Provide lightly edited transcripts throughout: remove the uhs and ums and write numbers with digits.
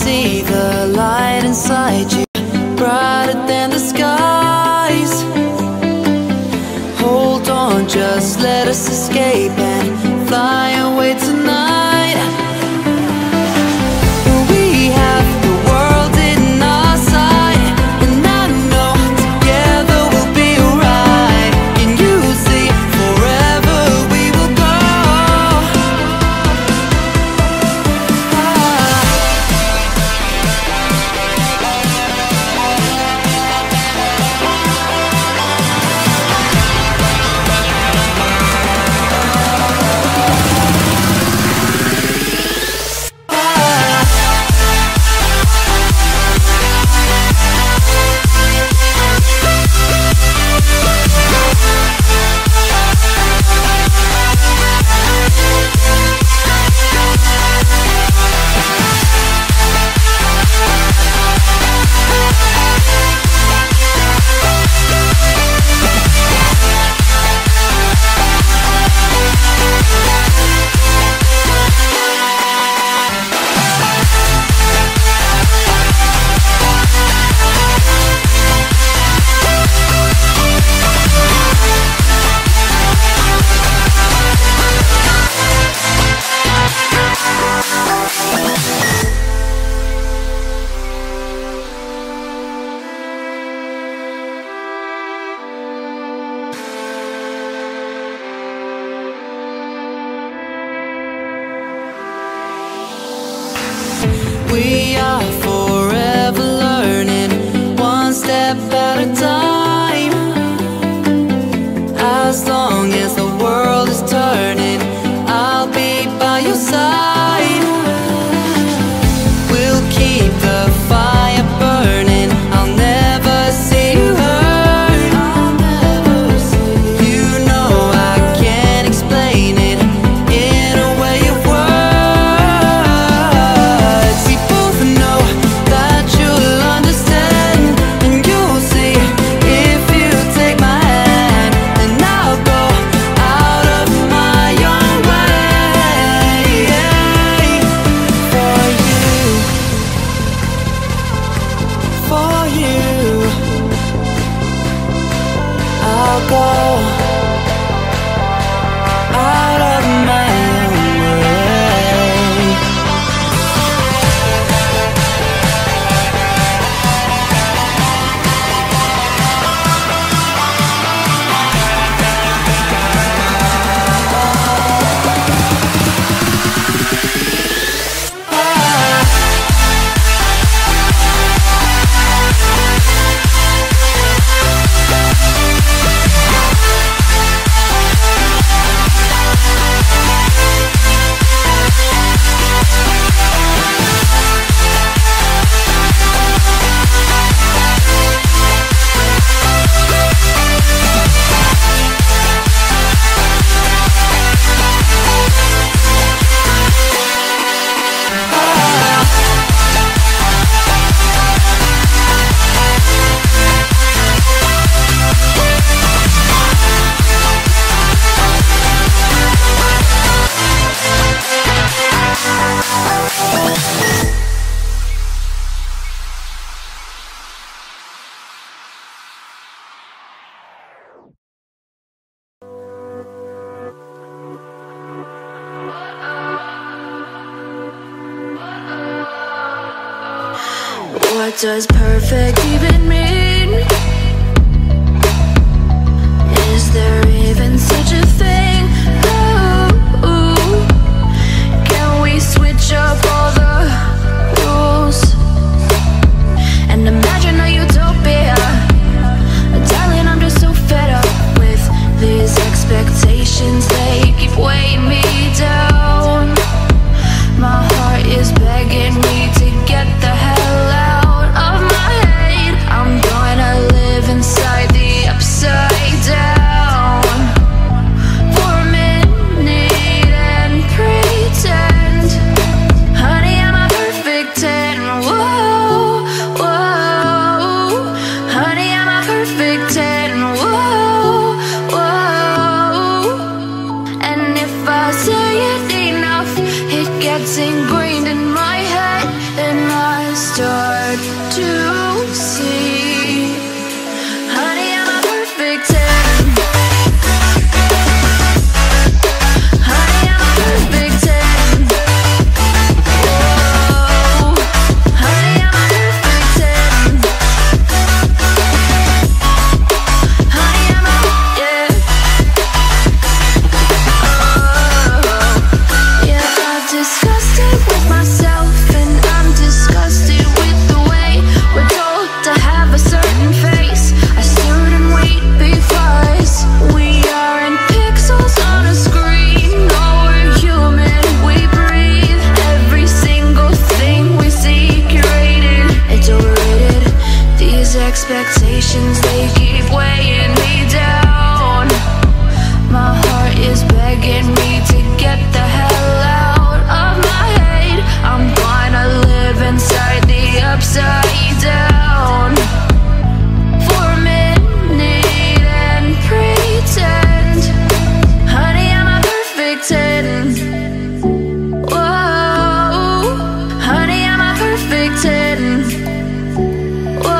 see the light inside you, brighter than the skies. Hold on, just let us escape and fly away tonight. We have the world in our sight, and I know together we'll be alright. Can you see forever we will go? We are forever learning, one step at a time. As long as the world is turning, I'll be by your side. We'll keep the fire burning, I'll never see you hurt. You know I can't explain it in a way of words. We both know that you'll understand, and you'll see if you take my hand, and I'll go out of my own way for you, for you. I'll go out of my own way. What does perfect even mean? Is there even such a thing? Ooh, can we switch up all the rules and imagine a utopia? Darling, I'm just so fed up with these expectations. They keep weighing me down. My heart is begging me to get the hell out of my head. I'm gonna live inside the upside down for a minute and pretend, honey, I'm a perfect 10. Whoa, whoa, honey, I'm a perfect 10. Whoa, whoa, and if I say it enough, it gets ingrained in my head. then I start to see. Honey, I'm a perfect 10. Honey, I'm a perfect 10. Whoa. Honey, I'm a perfect 10. Honey, I'm a, yeah. Oh, yeah, I've discussed it with myself, and I'm disgusted with the way we're told to have a certain face, a certain weight, because we aren't pixels on a screen. No, we're human, we breathe. Every single thing we see curated, it's overrated. These expectations, they keep weighing me down. My heart is begging me to get the hell out of my head. I'm gonna live inside the upside down for a minute and pretend. Honey, I'm a perfect 10. Whoa. Honey, I'm a perfect 10. Whoa.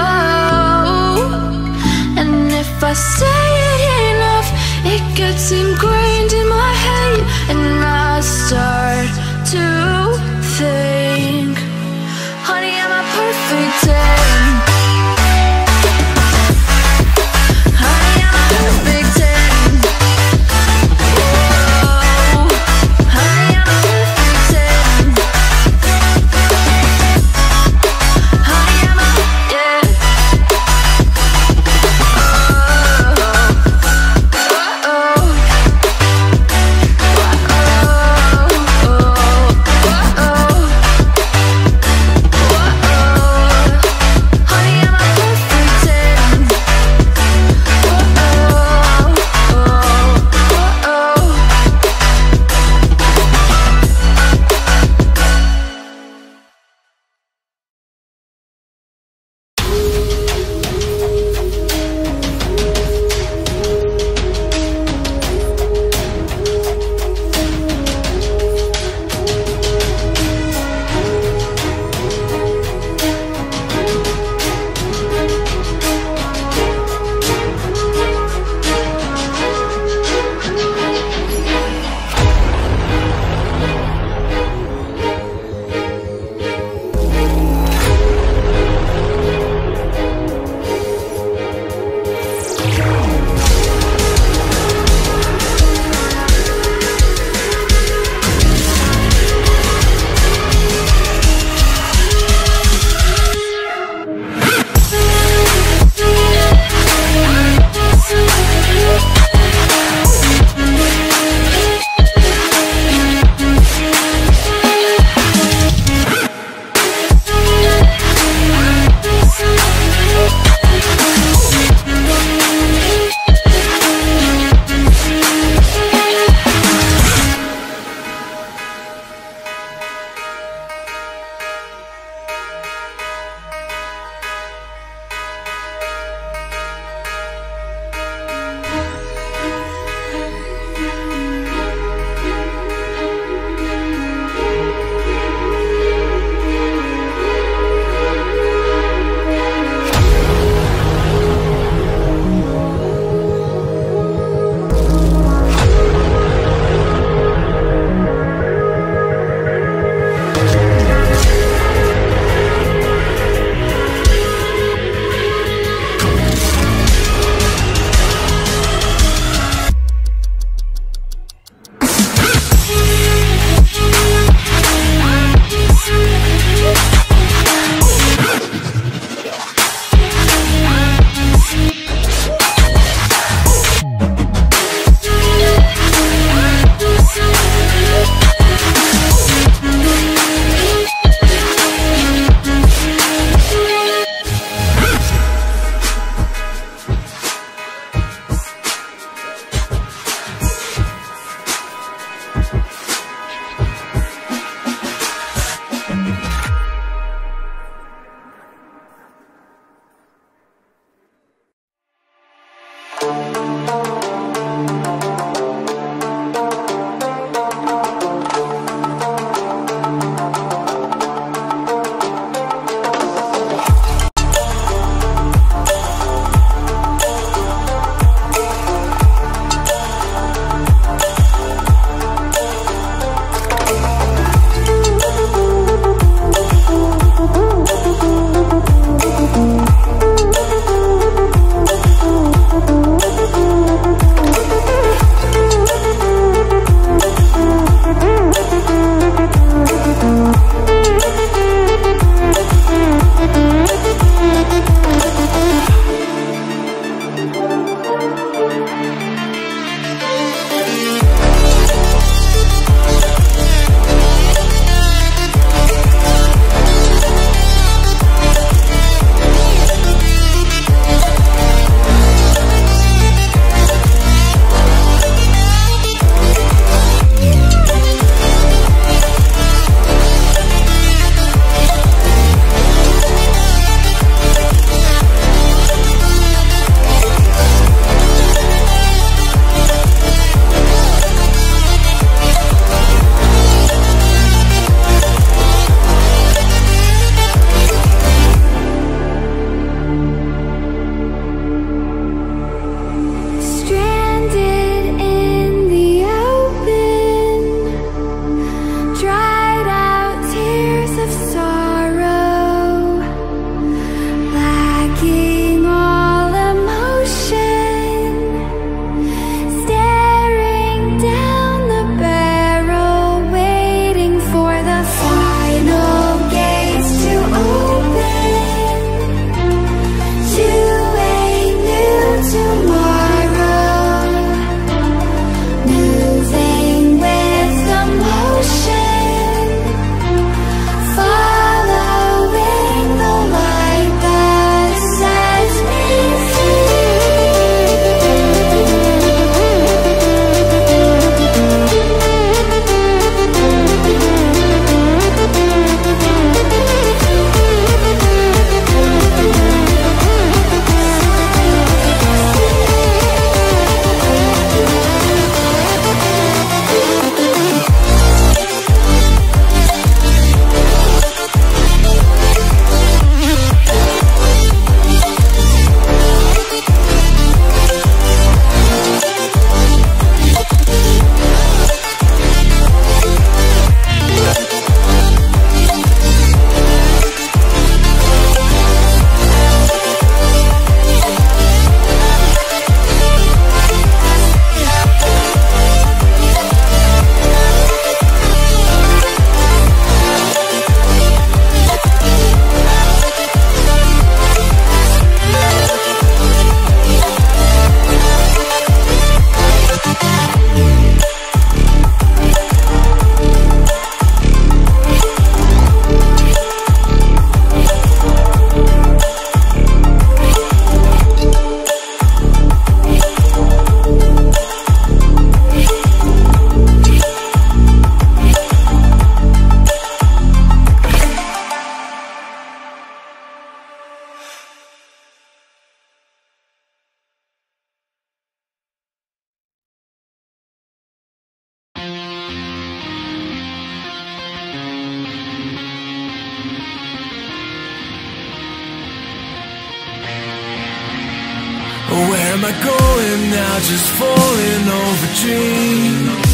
am I going now? Just falling over dreams.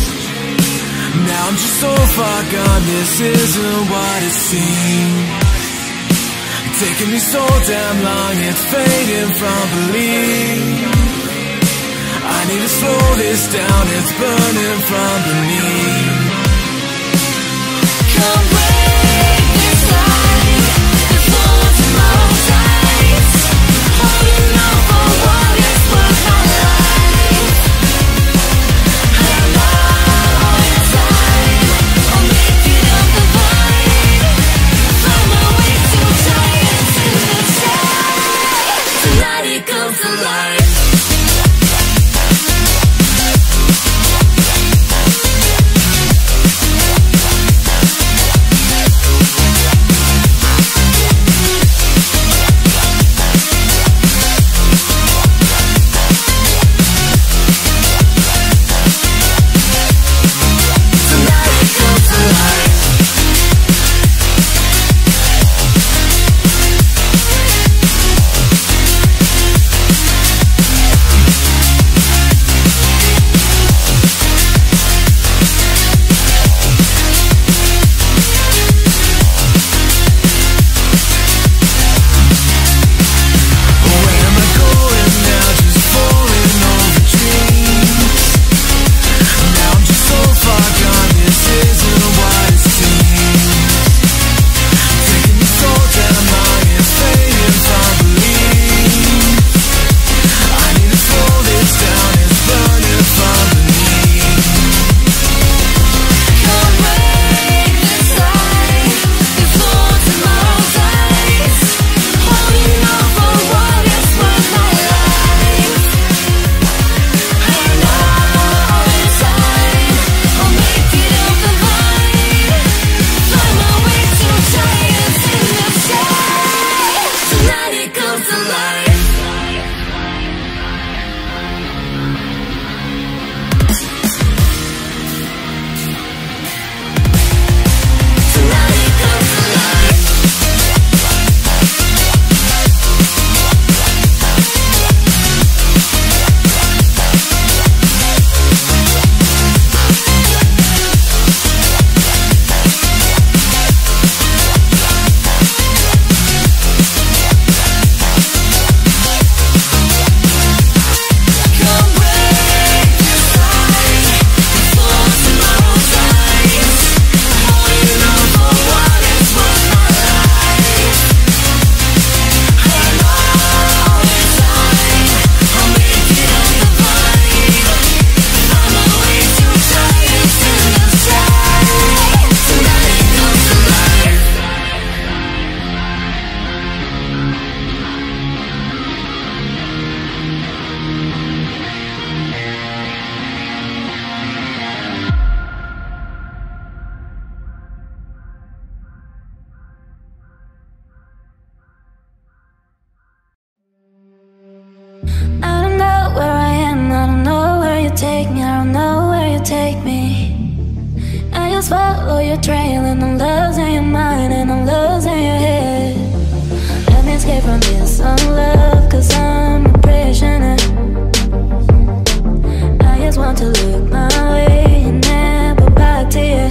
Now I'm just so far gone, this isn't what it seems. Taking me so damn long, it's fading from belief. I need to slow this down, it's burning from beneath. Come break this light, before tomorrow dies. Holding on for what is worth my life. I'm out in time, I'll make it up the void. Find my way to giants in the sky. Tonight it comes to life. Follow your trail and the love's in your mind and the love's in your head. Let me escape from this unlove, cause I'm a prisoner. I just want to look my way and never back to you.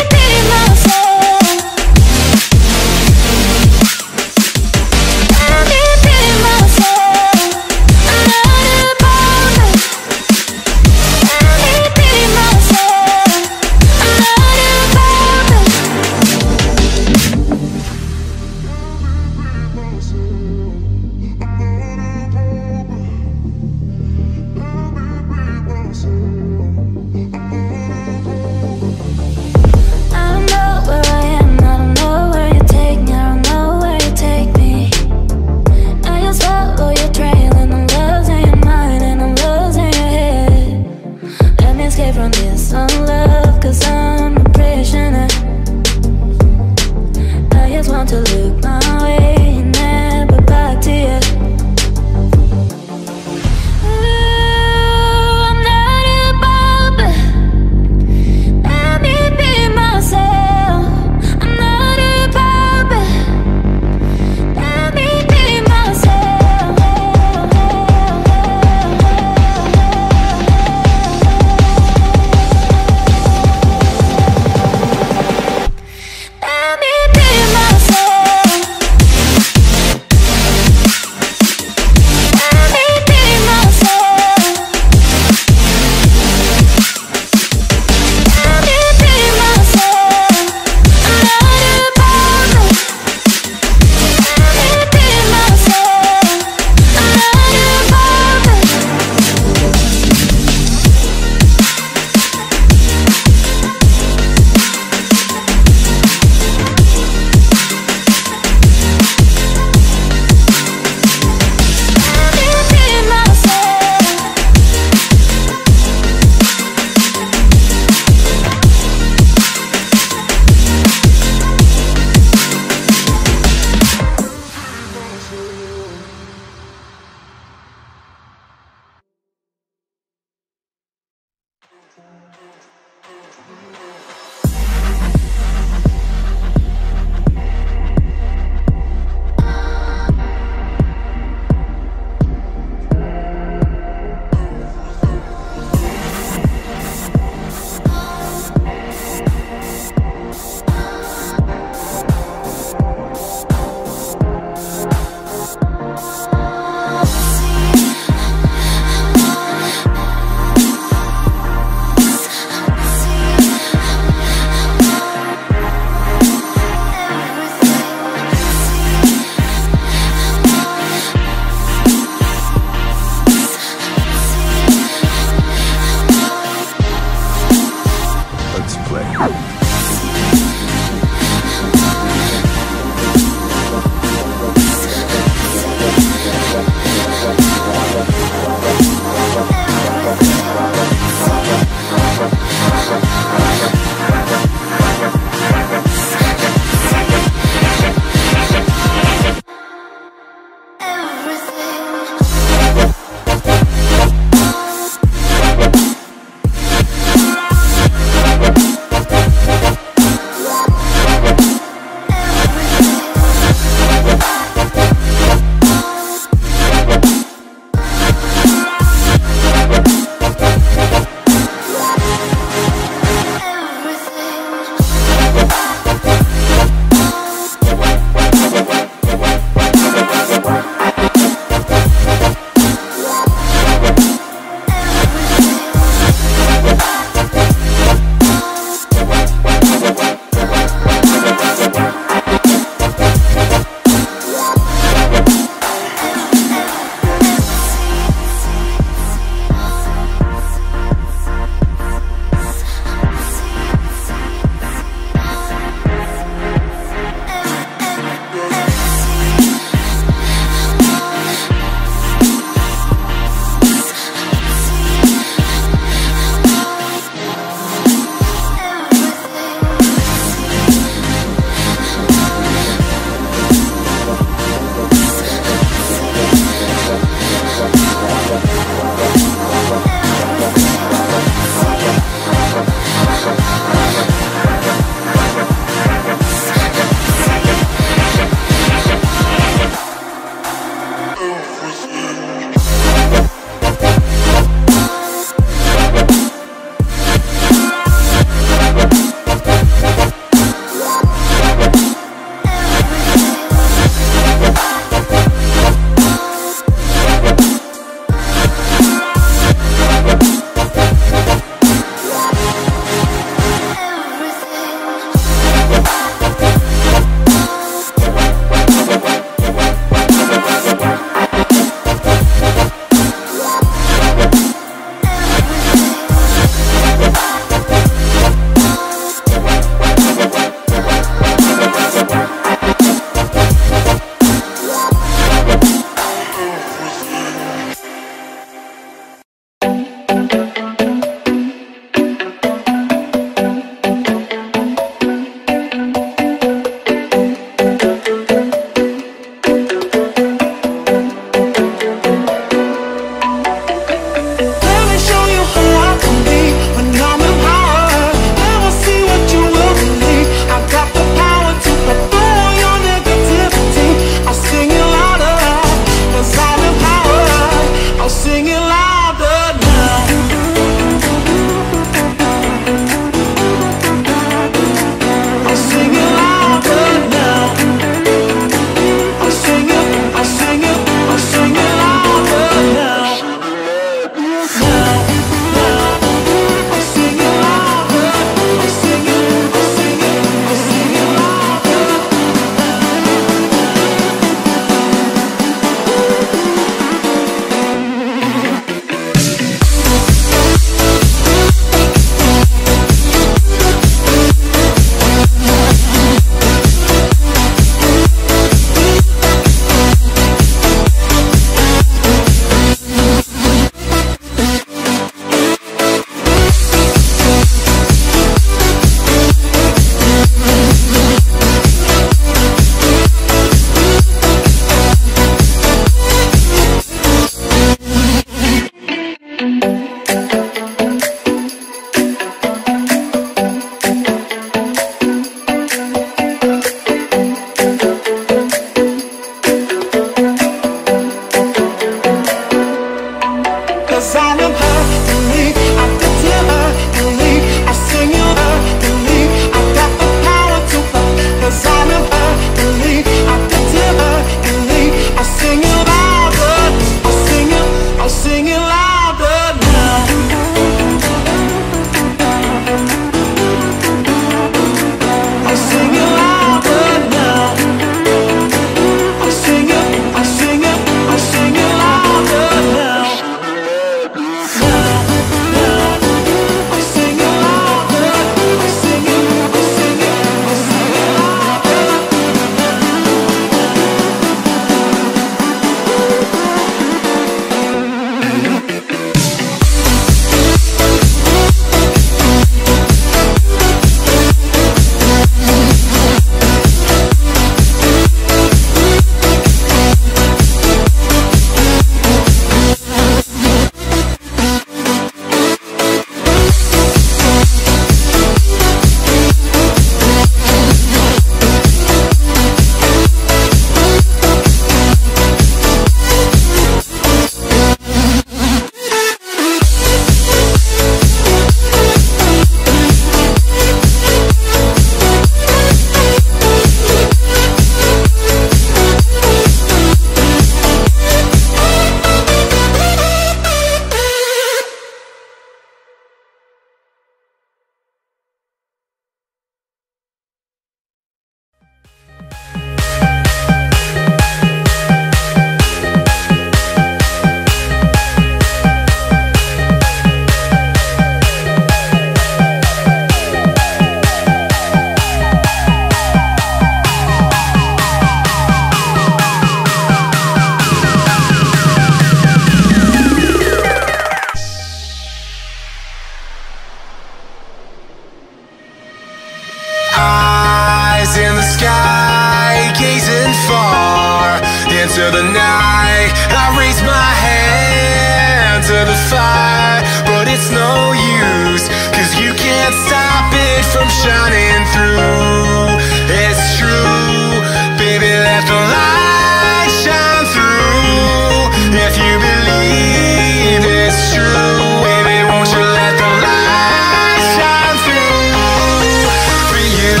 into the night. I raise my hand to the fire, but it's no use, 'cause you can't stop it from shining through. It's true, baby, let the light shine through. If you believe it's true, baby, won't you let the light shine through for you.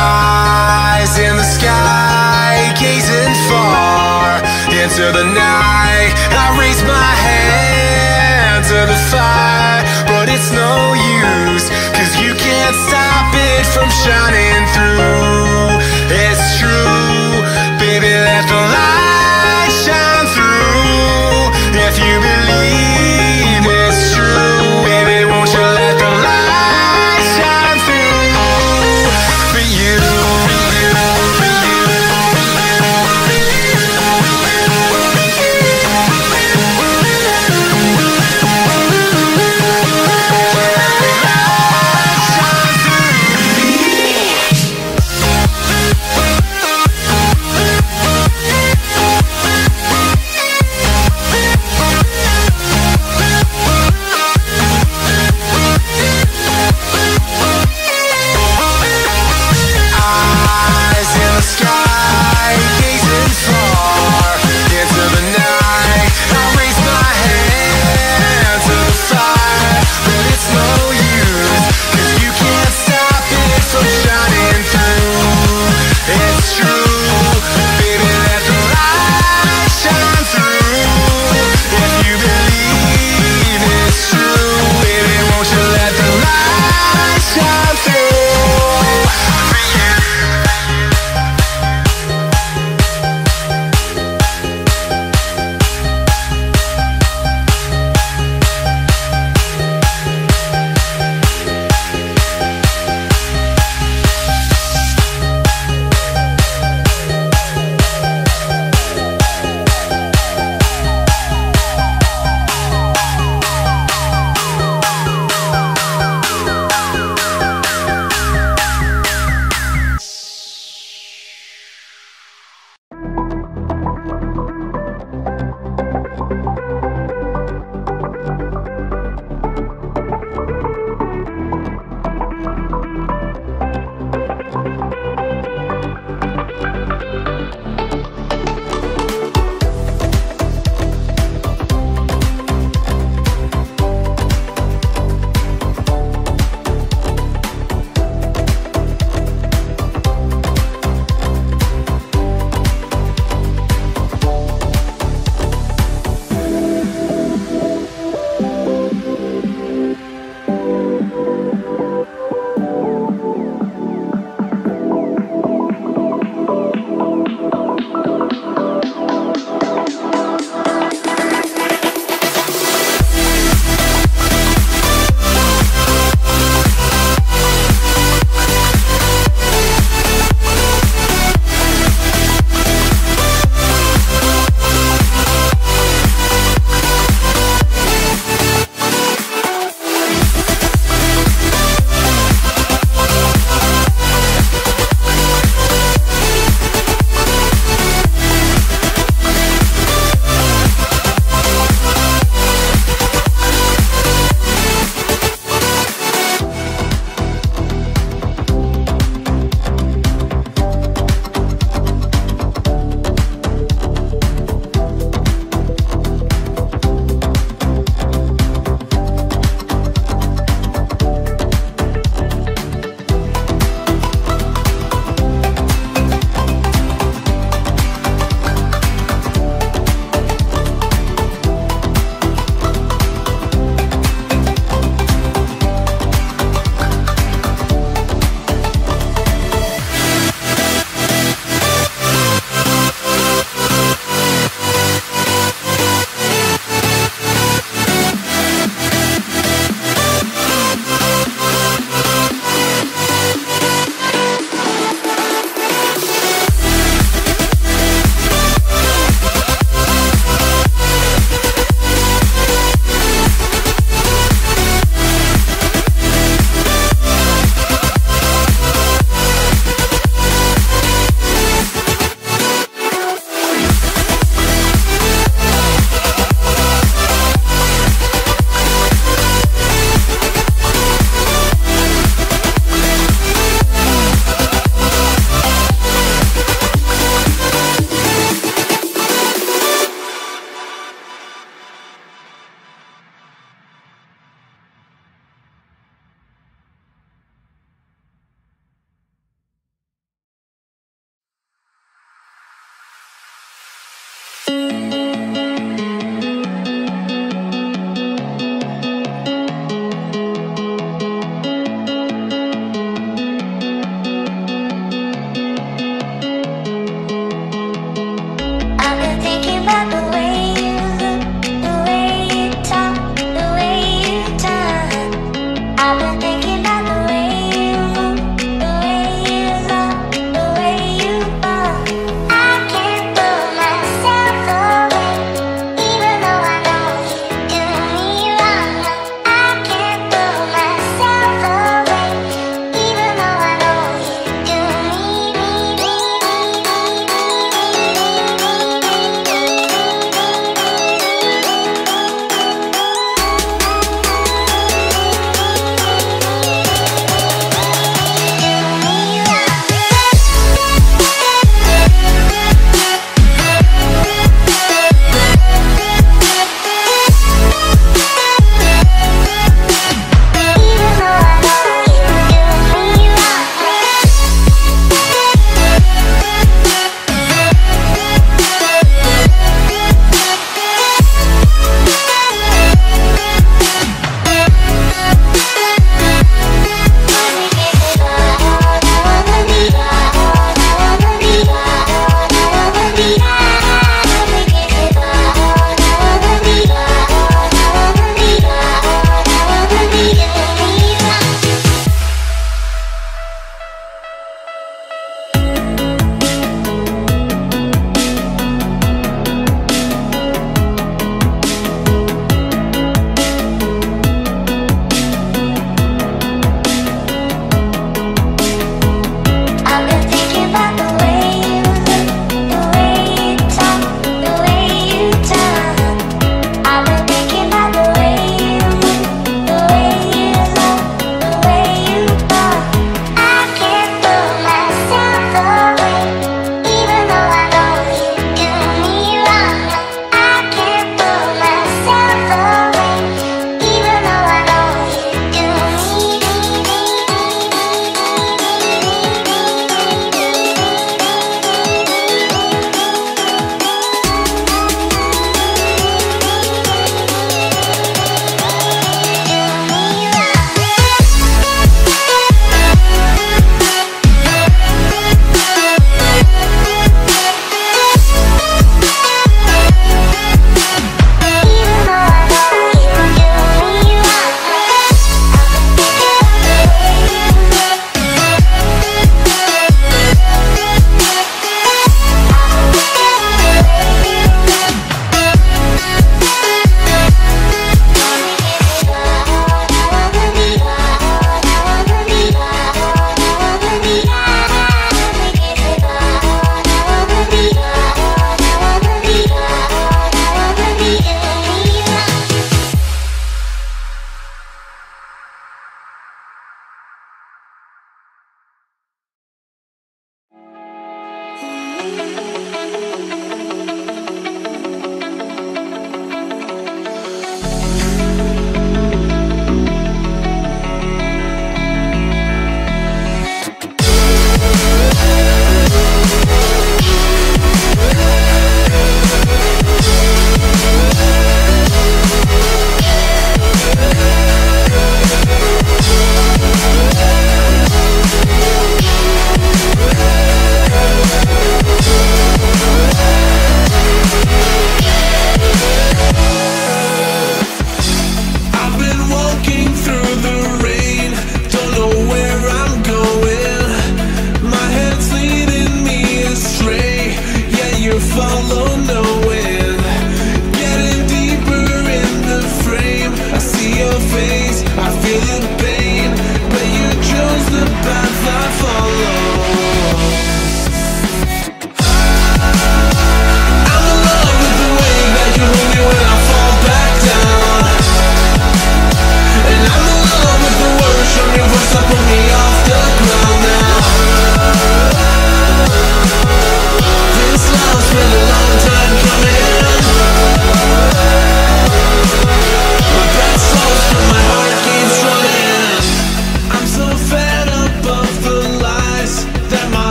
Eyes in the sky, gazing far into the night. I raise my hand to the fire, but it's no use, 'cause you can't stop it from shining through. It's true, baby, let the light shine through. If you believe it's true, baby, won't you let the light shine through for you.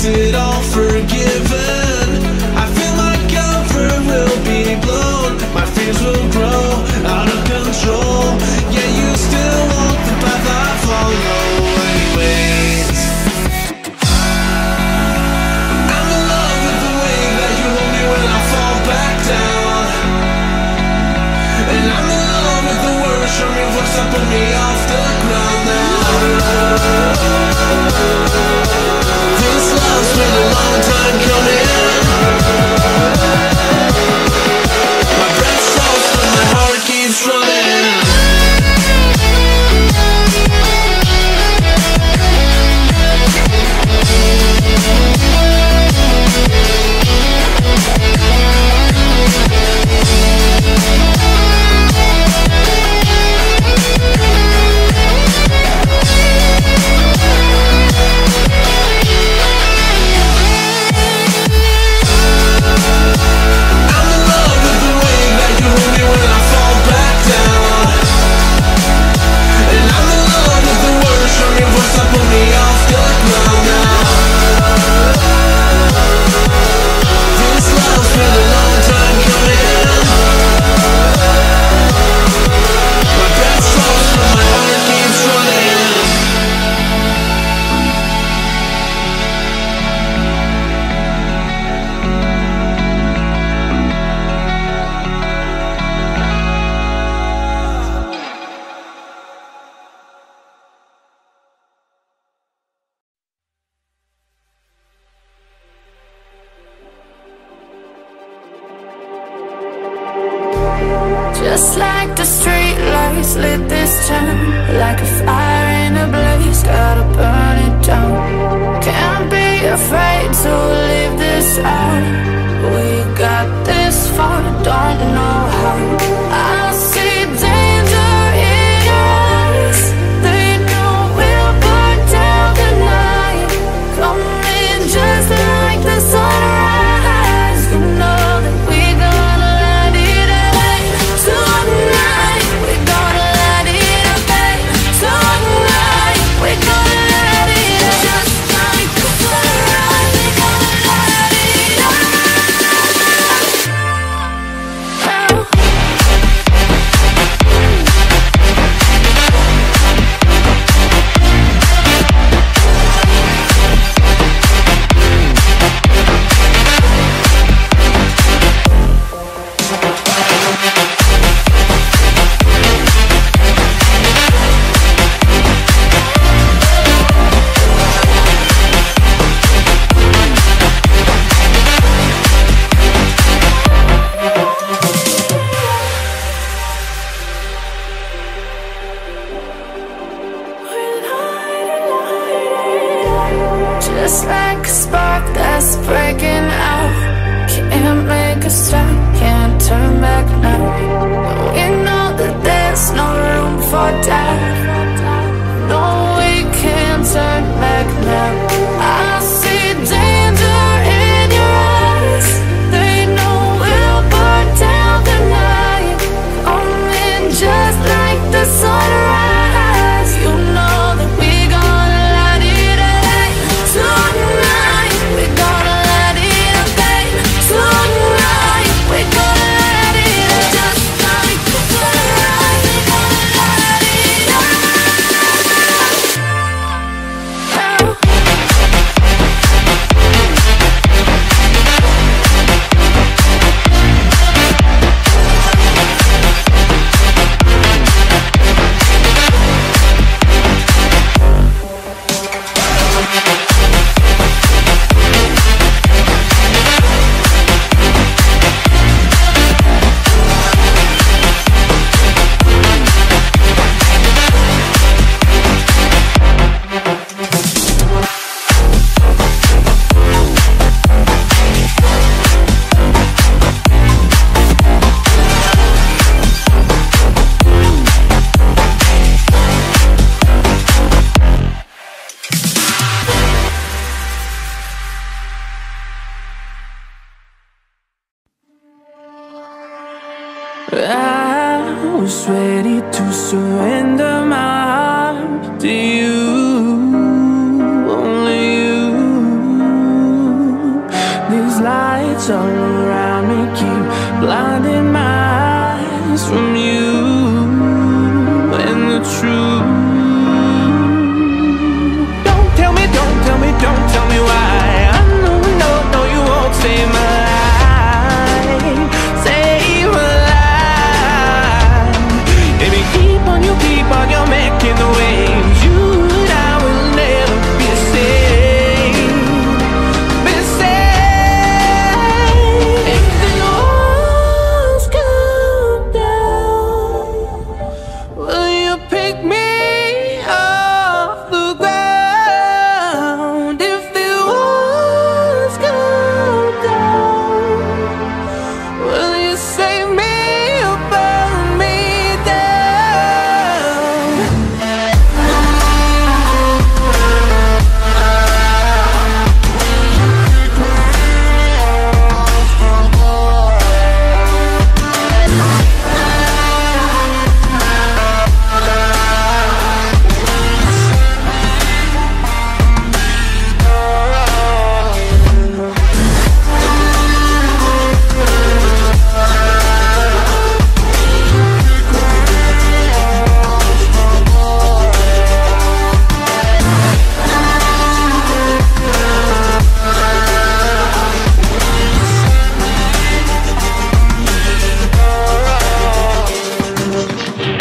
is it all forgiven? I feel my comfort will be blown, my fears will grow out of control. Yeah, you still walk the path I follow anyways. I'm in love with the way that you hold me when I fall back down, and I'm in love with the words from your voice that pull me off the ground now. This love's been a long time coming. My breath slows but my heart keeps running. Just like the street lights lit this town, like a fire in a blaze, gotta burn it down. Can't be afraid to leave this out. We got this far, don't know how. I see danger in your eyes. They know we'll burn down the night. Coming just like the sunrise. You know that we gonna light it up. Tonight, we gonna light it up. Tonight, we gonna light it up. Just like the sunrise, we gonna light it up. Just like a spark that's breaking out. Can't make a stop, can't turn back now. We know that there's no room for doubt. No, we can't turn back now. I see danger in your eyes. They know we'll burn down the night. Coming just like the sunrise. You know that we gonna light it up. Tonight, we gonna light it up. Tonight, we gonna light it up. Just like the sunrise, we gonna light it up. I was ready to surrender my heart to you, only you. lights all around me keep blinding my eyes from you and the truth. Don't tell me, don't tell me, don't tell me why. I know, no, you won't save my life, save my life. Baby, keep on you making the waves. You and I will never be the same, be the same. If the walls come down, will you pick me off the ground? If the walls come down, will you save me or burn me down?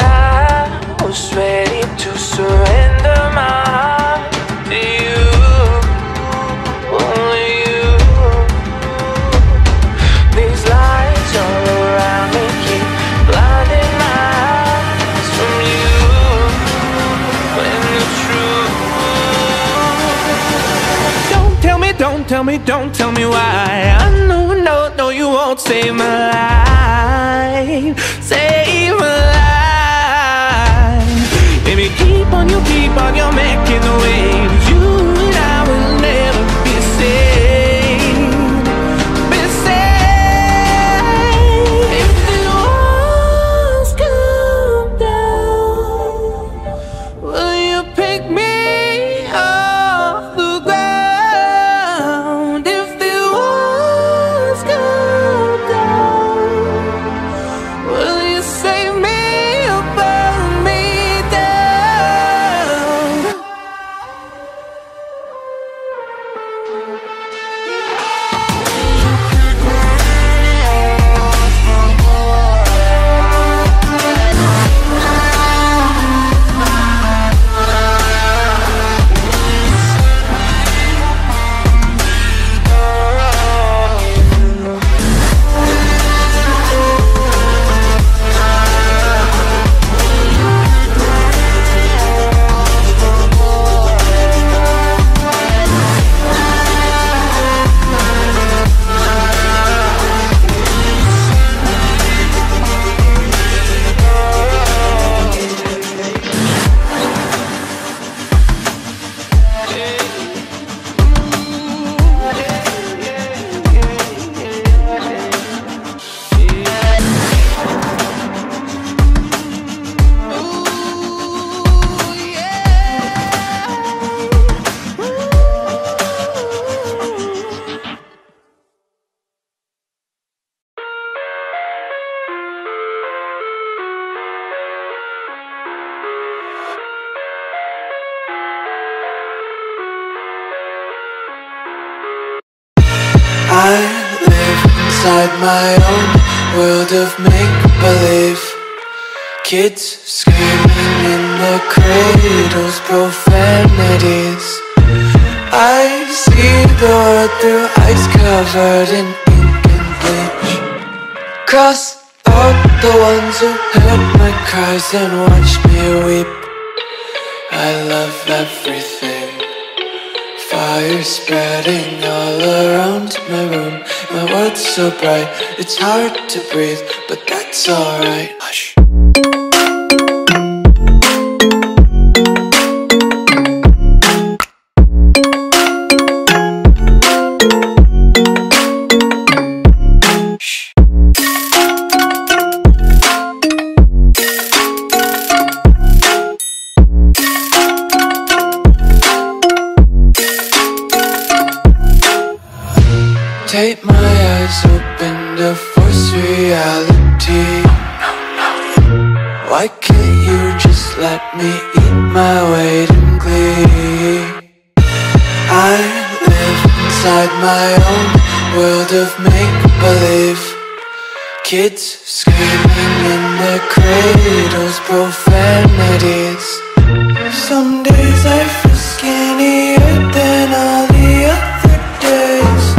I was ready to surrender my heart to you, only you. These lights all around me keep blinding my eyes from you and the truth. Don't tell me, don't tell me, don't tell me why. I know, no, you won't save my life, save my life. Baby, keep on you making the waves. You and I will never be the same, be the same. If the walls come down, will you pick me off the ground? If the walls come down, will you save me or burn me down? I live inside my own world of make-believe. Kids screaming in the cradles, profanities. I see the world through ice covered in ink and bleach. Cross out the ones who heard my cries and watched me weep. I love everything. Fire spreading all around my room. My world's so bright, it's hard to breathe, but that's alright. Hush. Tape my eyes open to force reality. Why can't you just let me eat my weight in glee? I live inside my own world of make-believe. Kids screaming in their cradles, profanities. Some days I feel skinnier than all the other days.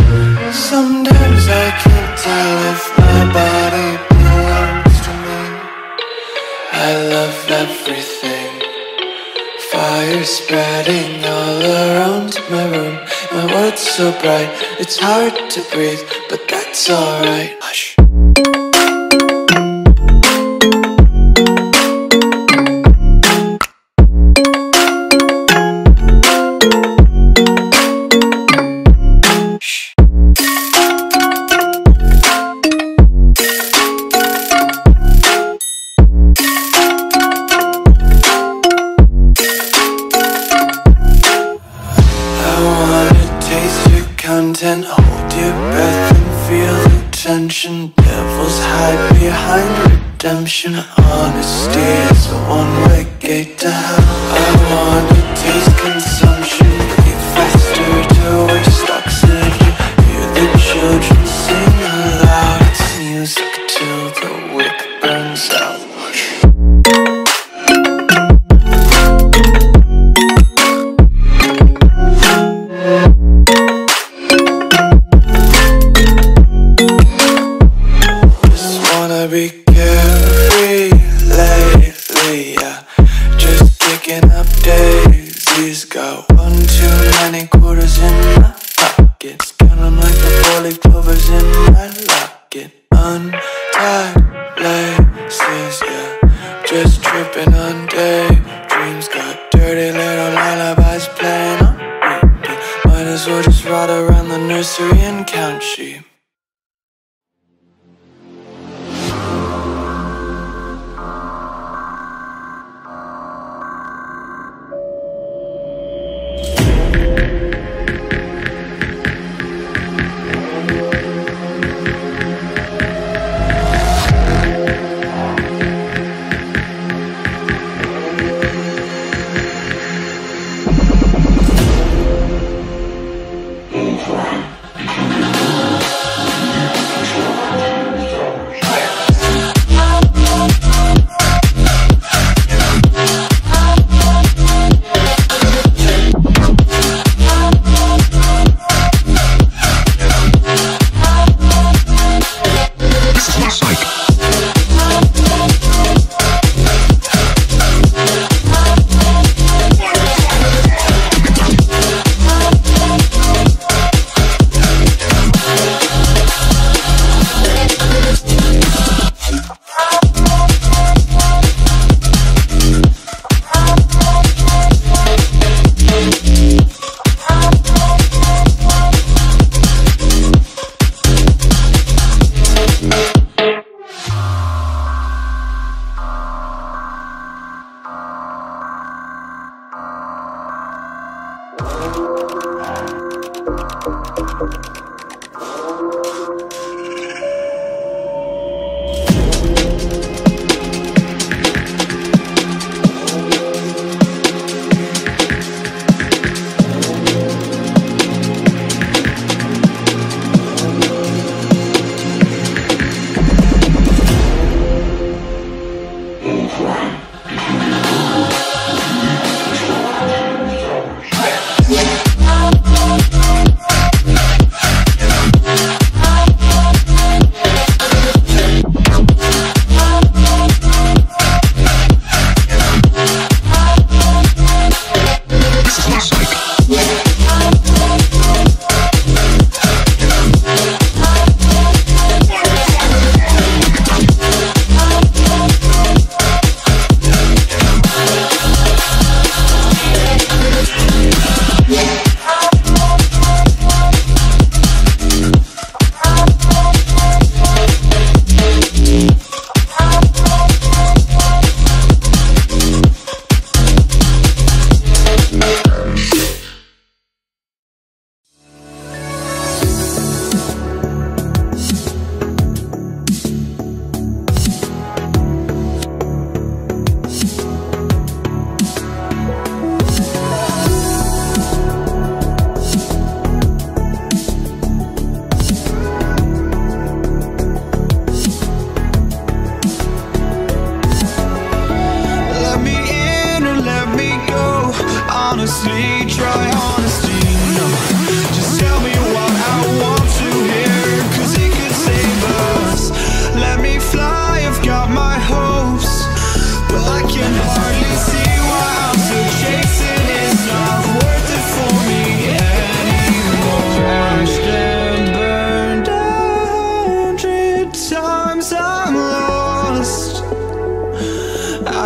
Sometimes I can't tell if my body belongs to me. I love everything. Fire spreading all around my room. My world's so bright, it's hard to breathe, but that's alright. Hush. Content, hold your breath and feel the tension. Devils hide behind redemption. Honesty is a one-way gate to hell. I wanna taste consumption, breathe faster to waste oxygen. Hear the children sing aloud. It's music till the wick burns out. Be carefree lately, yeah. Just kicking up daisies. Got one too many quarters in my pockets. Count 'em like the 4-leaf clovers in my locket. Untied laces, yeah. Just tripping on daydreams. Got dirty little lullabies playing on repeat. Might as well just ride around the nursery and count sheep.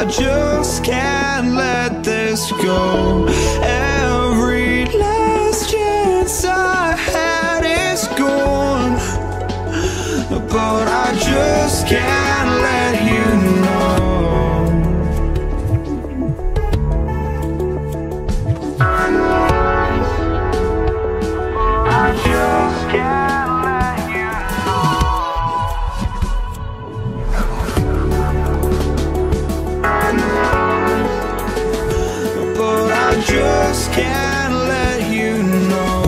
I just can't let this go. Every last chance I had is gone, but I just can't let you know. I just can't let you know. But I just can't let you know.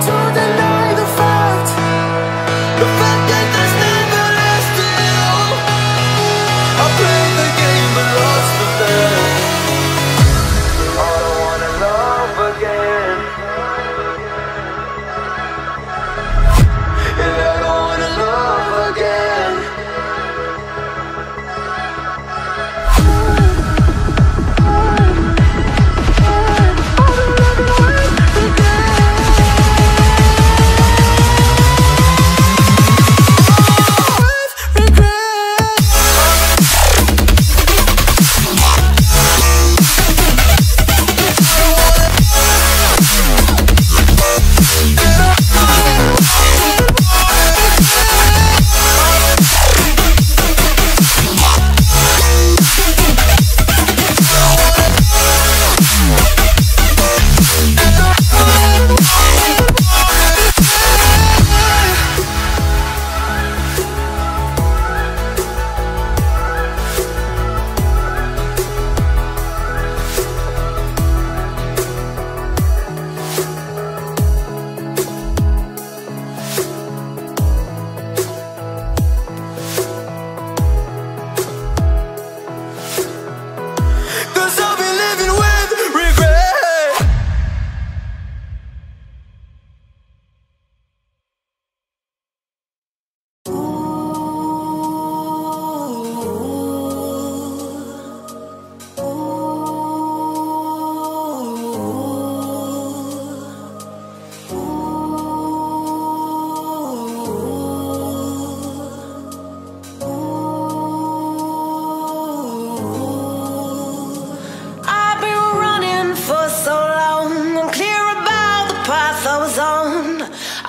to deny the fact that there's never less to you. I played the game but lost the bet. I don't wanna love again, and I don't wanna love again.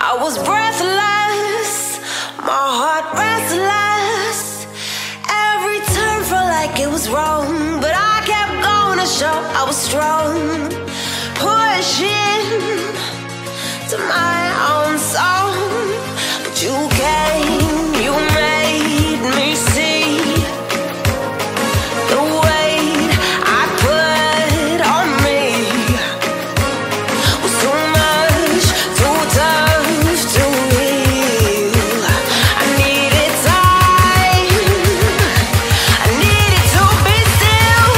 I was breathless, my heart restless. Every turn felt like it was wrong, but I kept going to show I was strong. Pushing to my own song, but you came, you made me see the weight I put on me was too much, too tough to heal. I needed time, I needed to be still.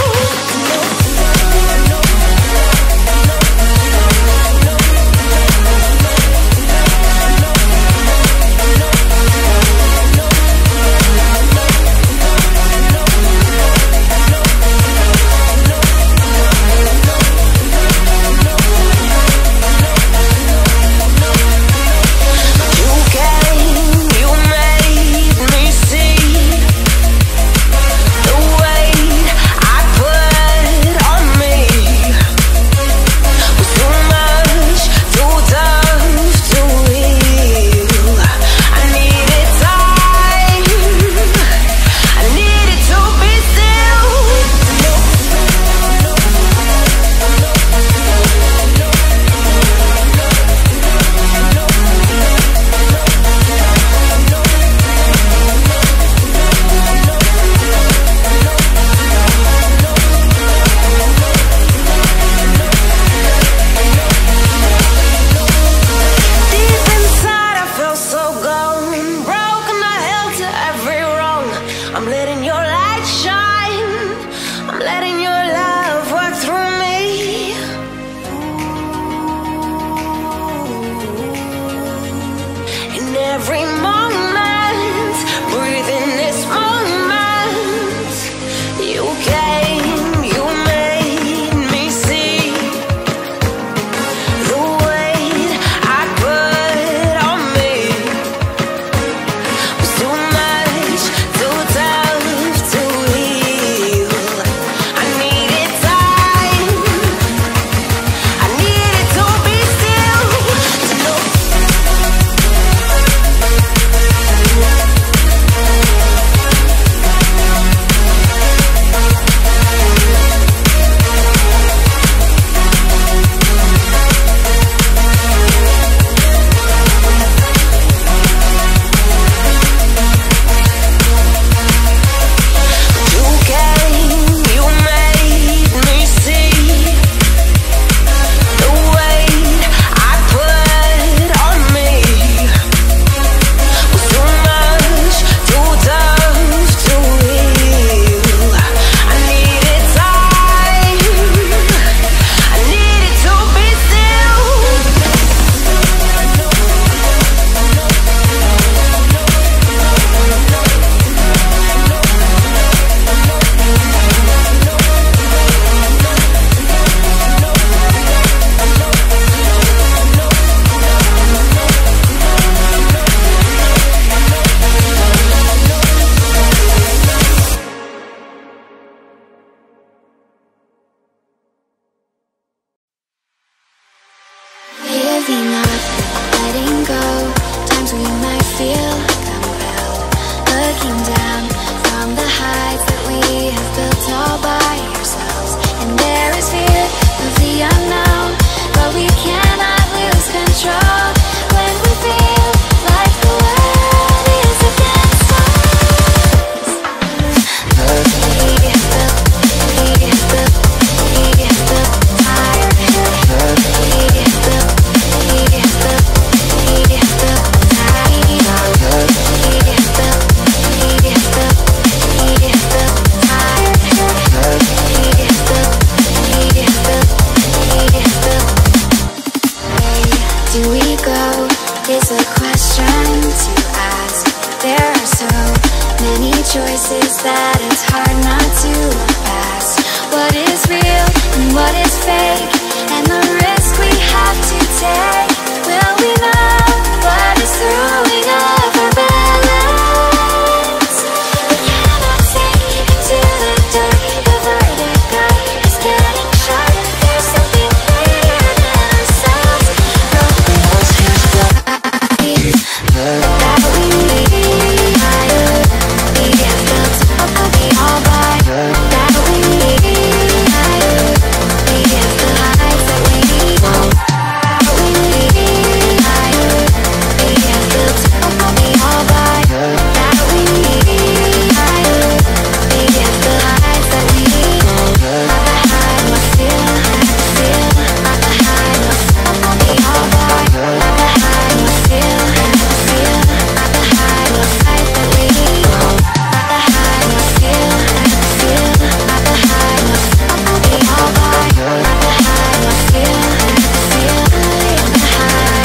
I'm letting your light shine, I'm letting your love work through me. In every moment, breathing this moment, you came, you made me see the weight I put on me was too much, too tough to heal. I needed time, I needed to be still, to know. is a question to ask. There are so many choices that it's hard not to pass. What is real and what is fake, and the risk we have to take. Will we know what is throwing off our balance? We cannot take into the dark. The verdict eye is getting sharp. There's something bigger than ourselves. Broken walls just that we need. We have built up the all by that we need. We have the heights that we need. We have built up the all by that we need. We have the heights that we need. I feel the high, the all by I feel the high, the fight that we need. The high, the feel the high, the all by the high, the feel the high.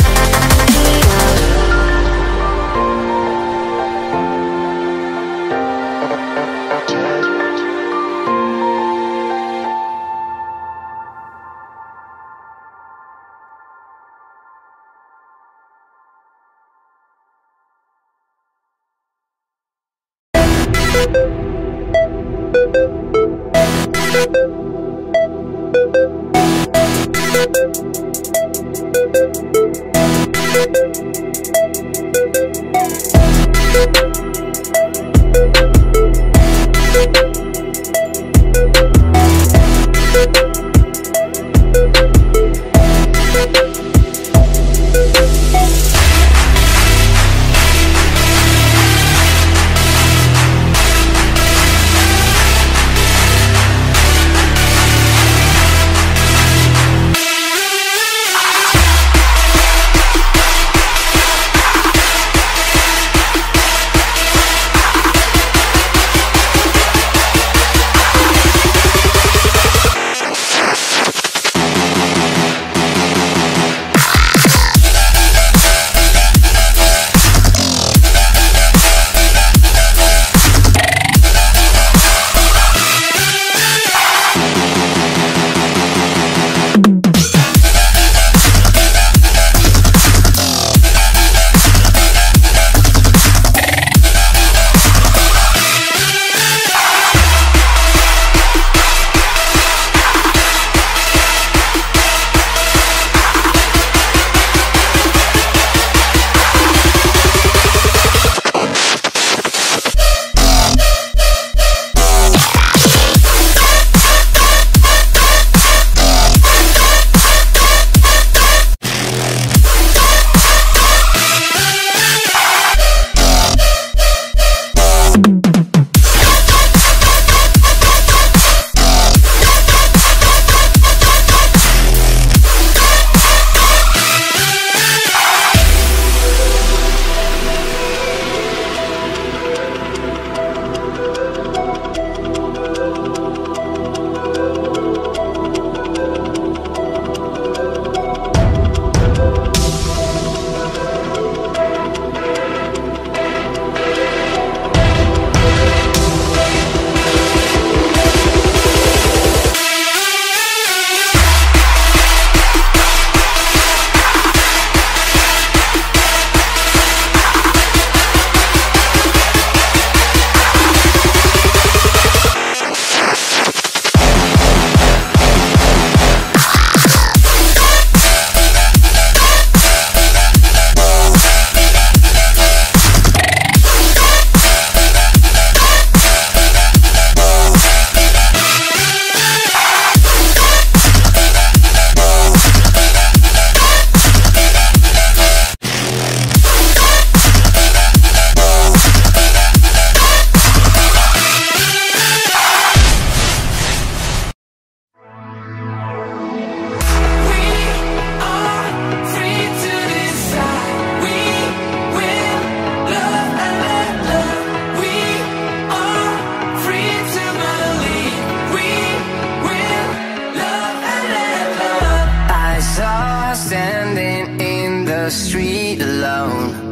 street alone.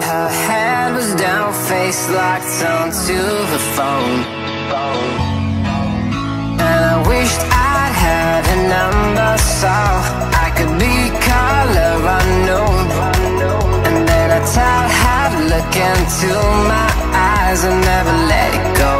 Her head was down, face locked onto her phone. And I wished I'd had a number so I could be color unknown. And then I tell her to look into my eyes and never let it go.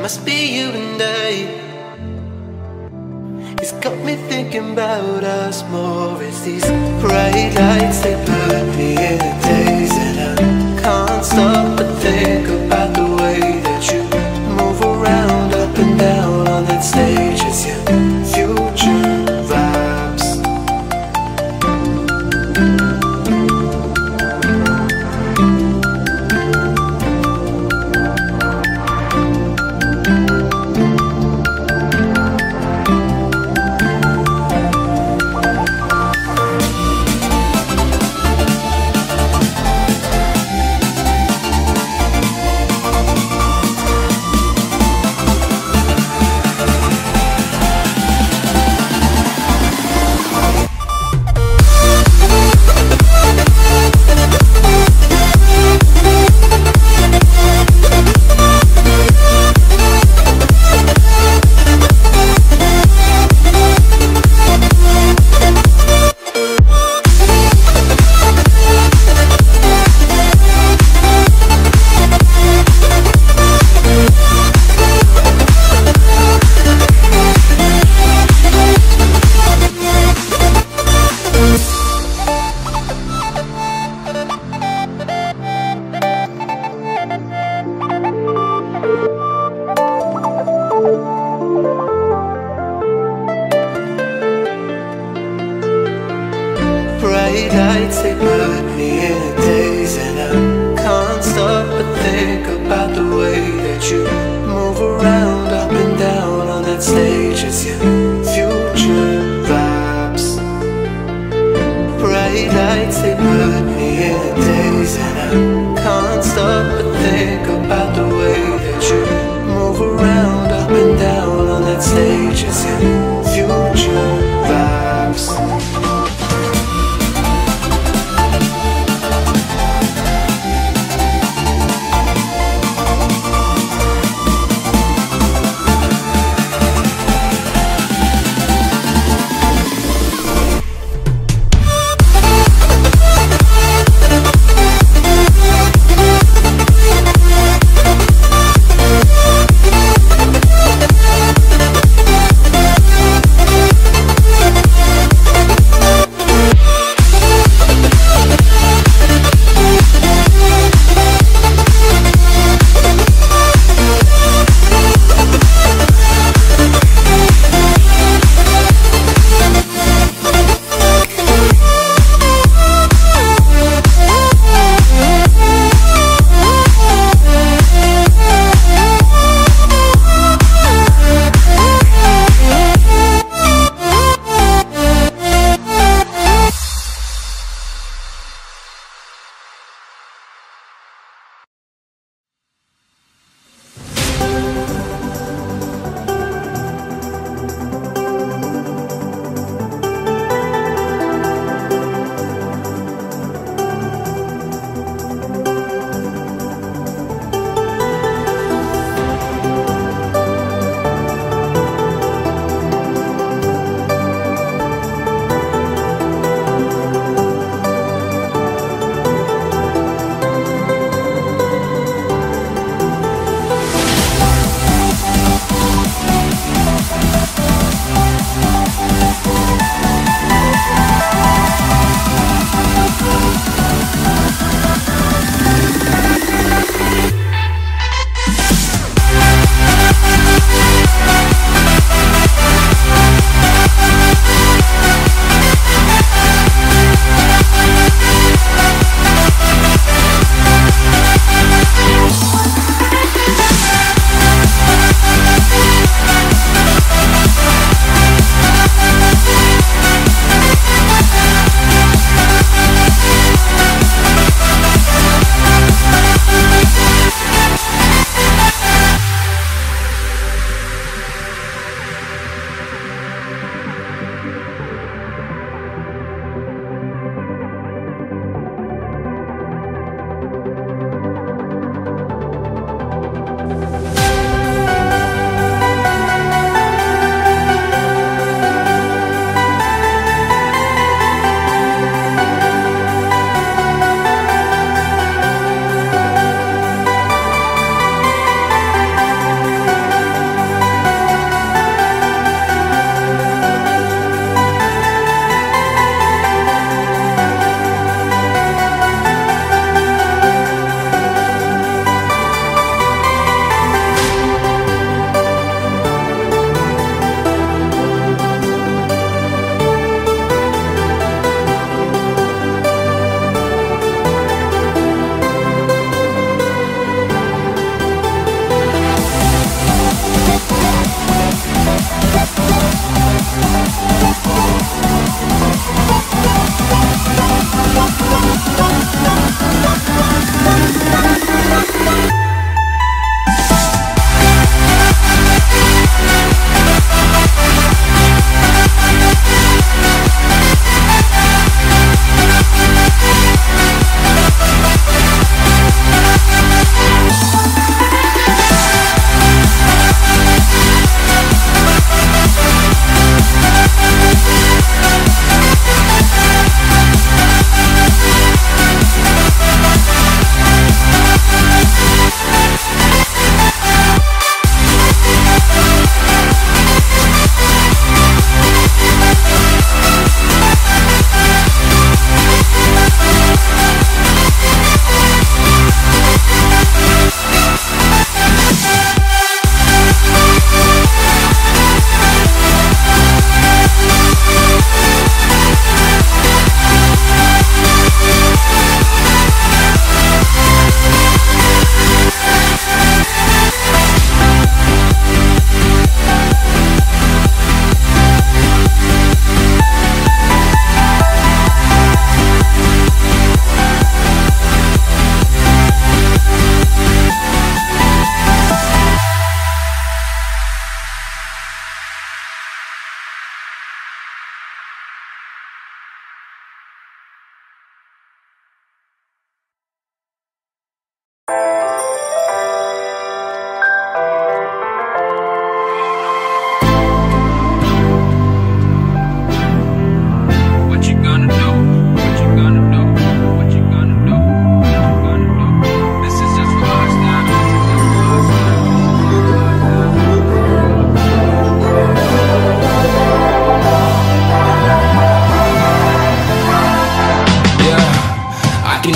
must be you and I. It's got me thinking about us more. It's these bright lights, they put me in a daze, and I can't stop but think about the way that you move around up and down on that stage. It's your future vibes. stop and think about the way that you move around, up and down on that stage. It's in future vibes.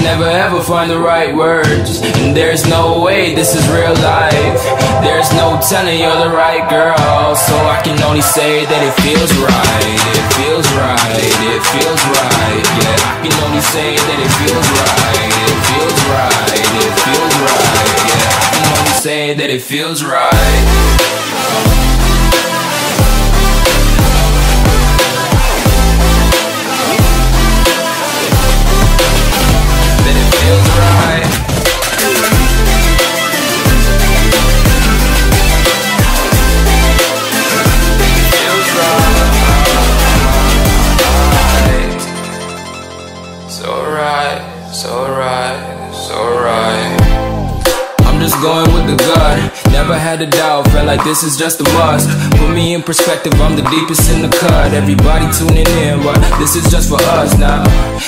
never ever find the right words, and there's no way this is real life. There's no telling you're the right girl, so I can only say that it feels right. It feels right, it feels right. Yeah, I can only say that it feels right. It feels right, it feels right. Yeah, I can only say that it feels right. Going with the gut, never had a doubt, felt like this is just a must. Put me in perspective, I'm the deepest in the cut. Everybody tuning in, but this is just for us now.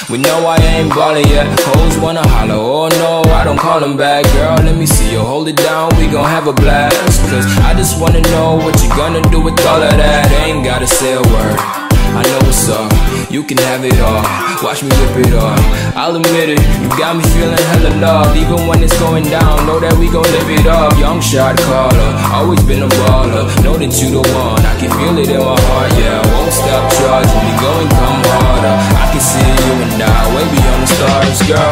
We know I ain't ballin' yet, hoes wanna holler, oh no, I don't call them back. Girl, let me see you hold it down, we gon' have a blast. Cause I just wanna know what you gonna do with all of that. Ain't gotta say a word, I know what's up, you can have it all. Watch me whip it up, I'll admit it, you got me feeling hella loved. Even when it's going down, know that we gon' live it up. Young shot caller, always been a baller. Know that you the one, I can feel it in my heart. Yeah, I won't stop charging me, go and come harder. I can see you and I, way beyond the stars, girl.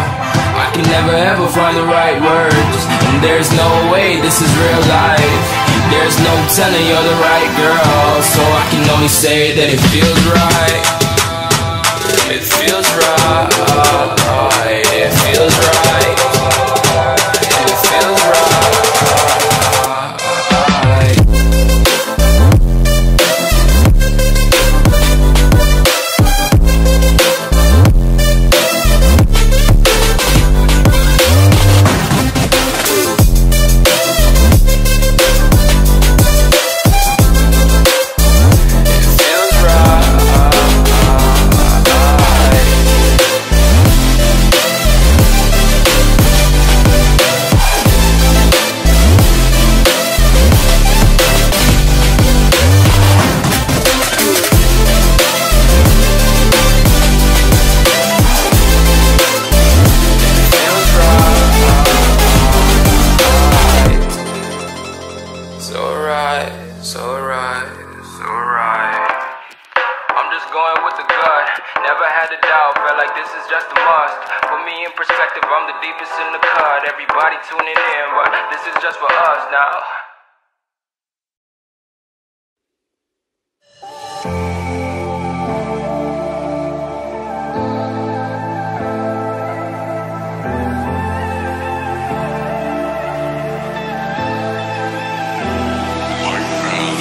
I can never ever find the right words, and there's no way this is real life. There's no telling you're the right girl, so I can only say that it feels right. It feels right. It feels right. It feels right. Everybody tuning in, but this is just for us now.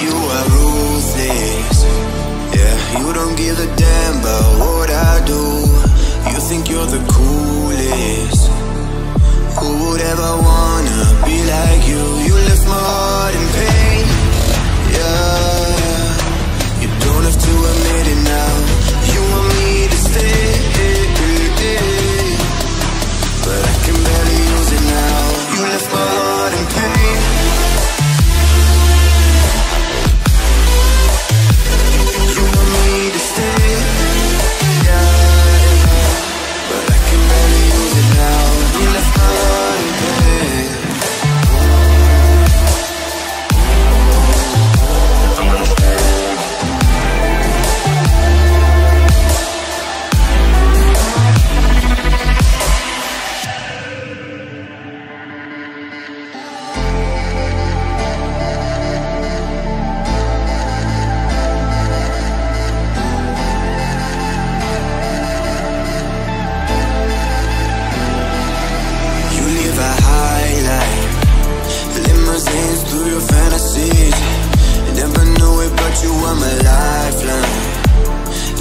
You are ruthless, yeah, you don't give a damn about what I do. You think you're the coolest. Who would ever wanna be like you? You left my heart in pain, yeah. You don't have to admit it now. You want me to stay, but I can barely use it now. You left my heart in pain. You want me to stay, yeah, but I can barely use it now. You left my heart in pain. Through your fantasies, I never knew it, but you were my lifeline.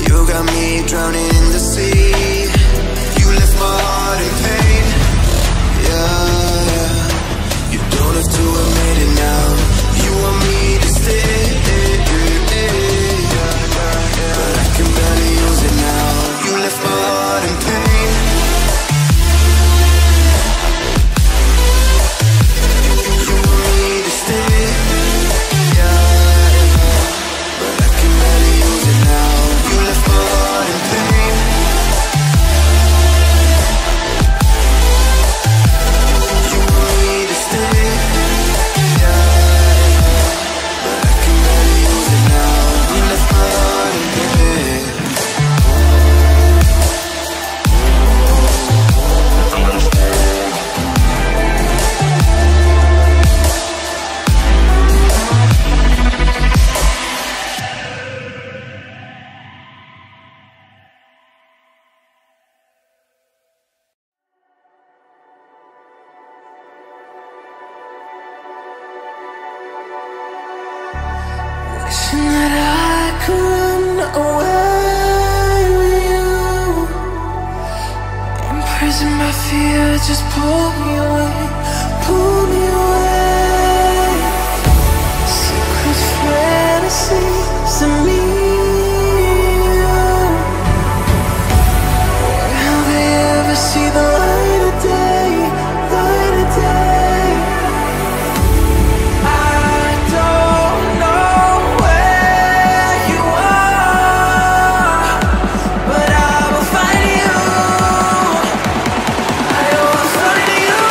You got me drowning in the sea. You left my heart in pain, yeah. You don't have to admit it now. You want me to stay, but I can barely use it now. You left my heart in pain. fear, just pull me away, pull me away. Secret fantasies of me. Will they ever see the light of day, light of day? I don't know where you are, but I will find you. I will find you.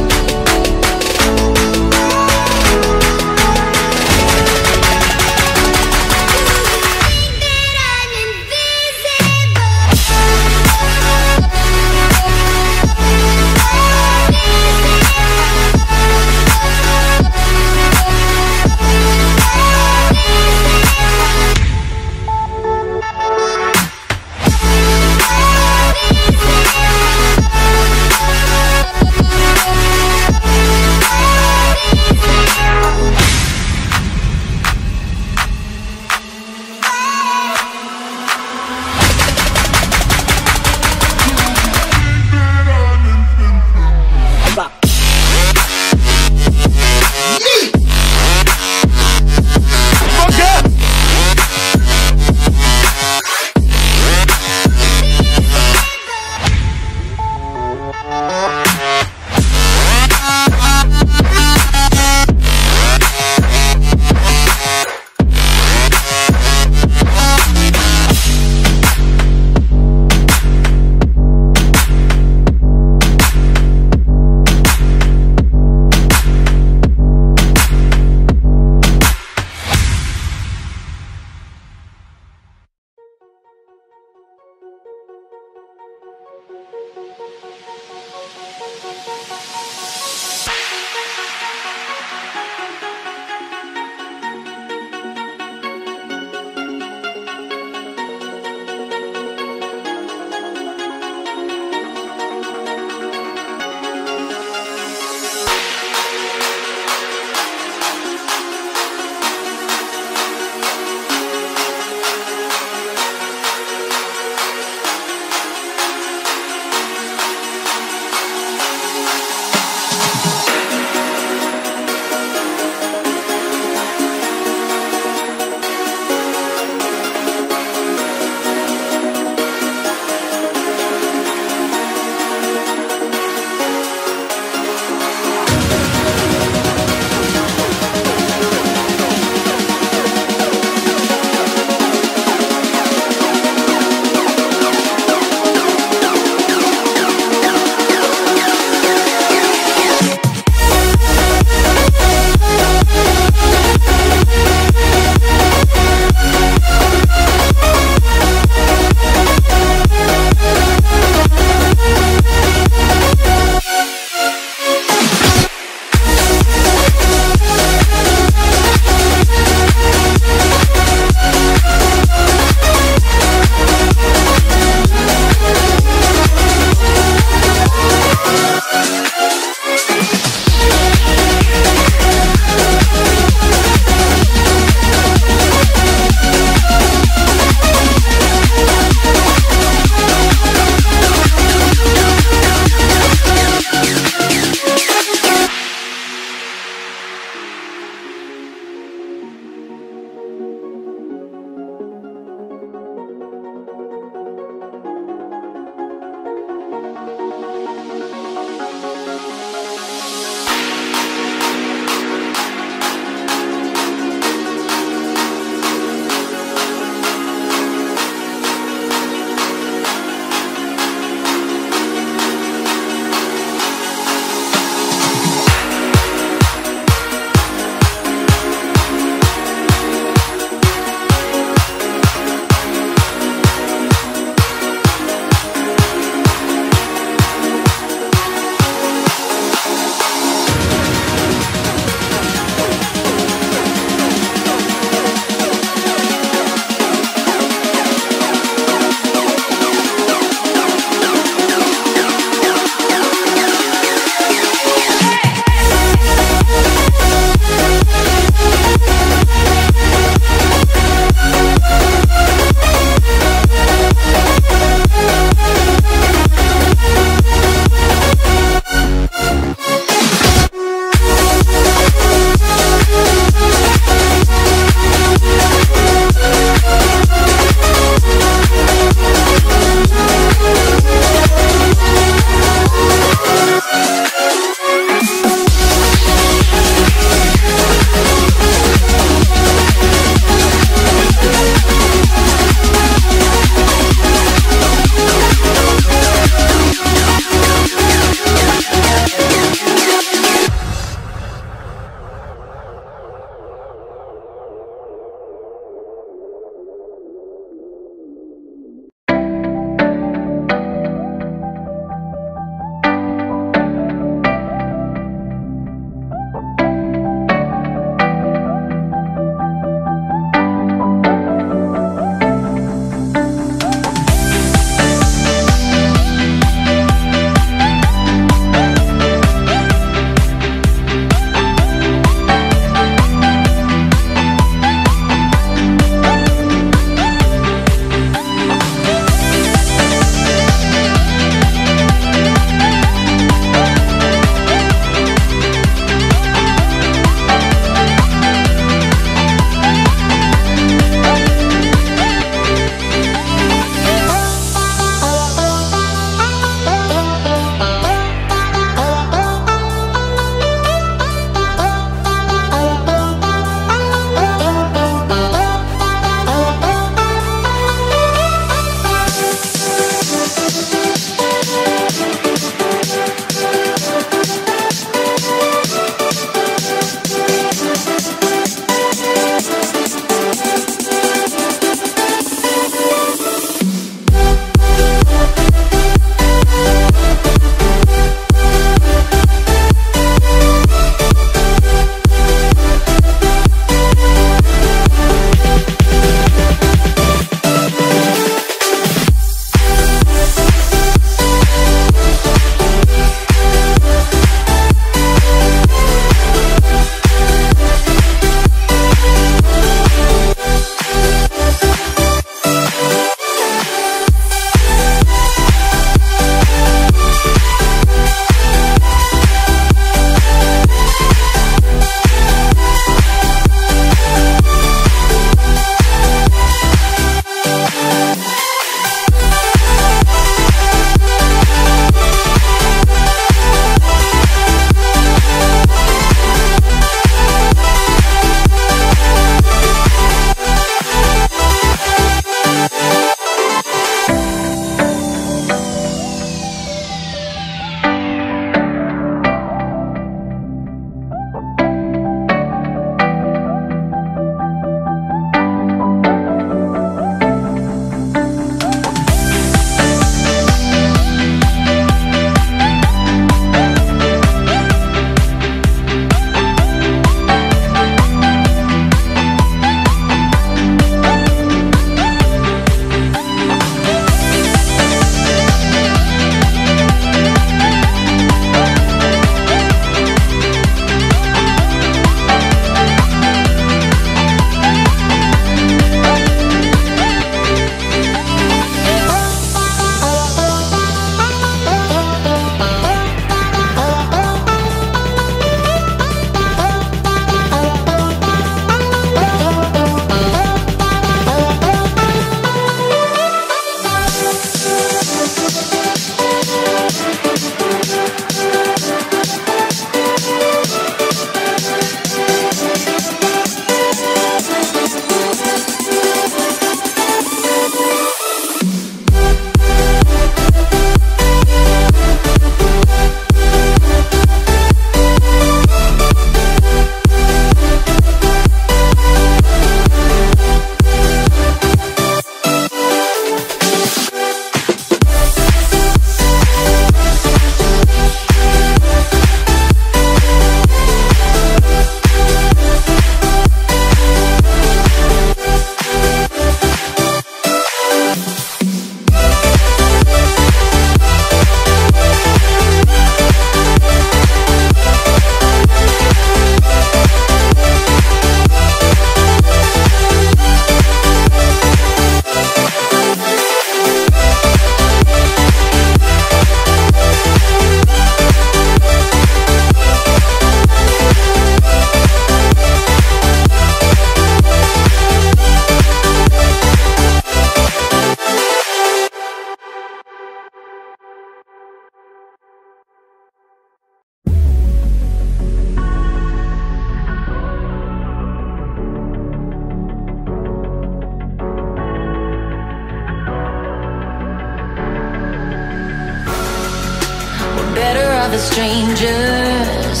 love is strangers.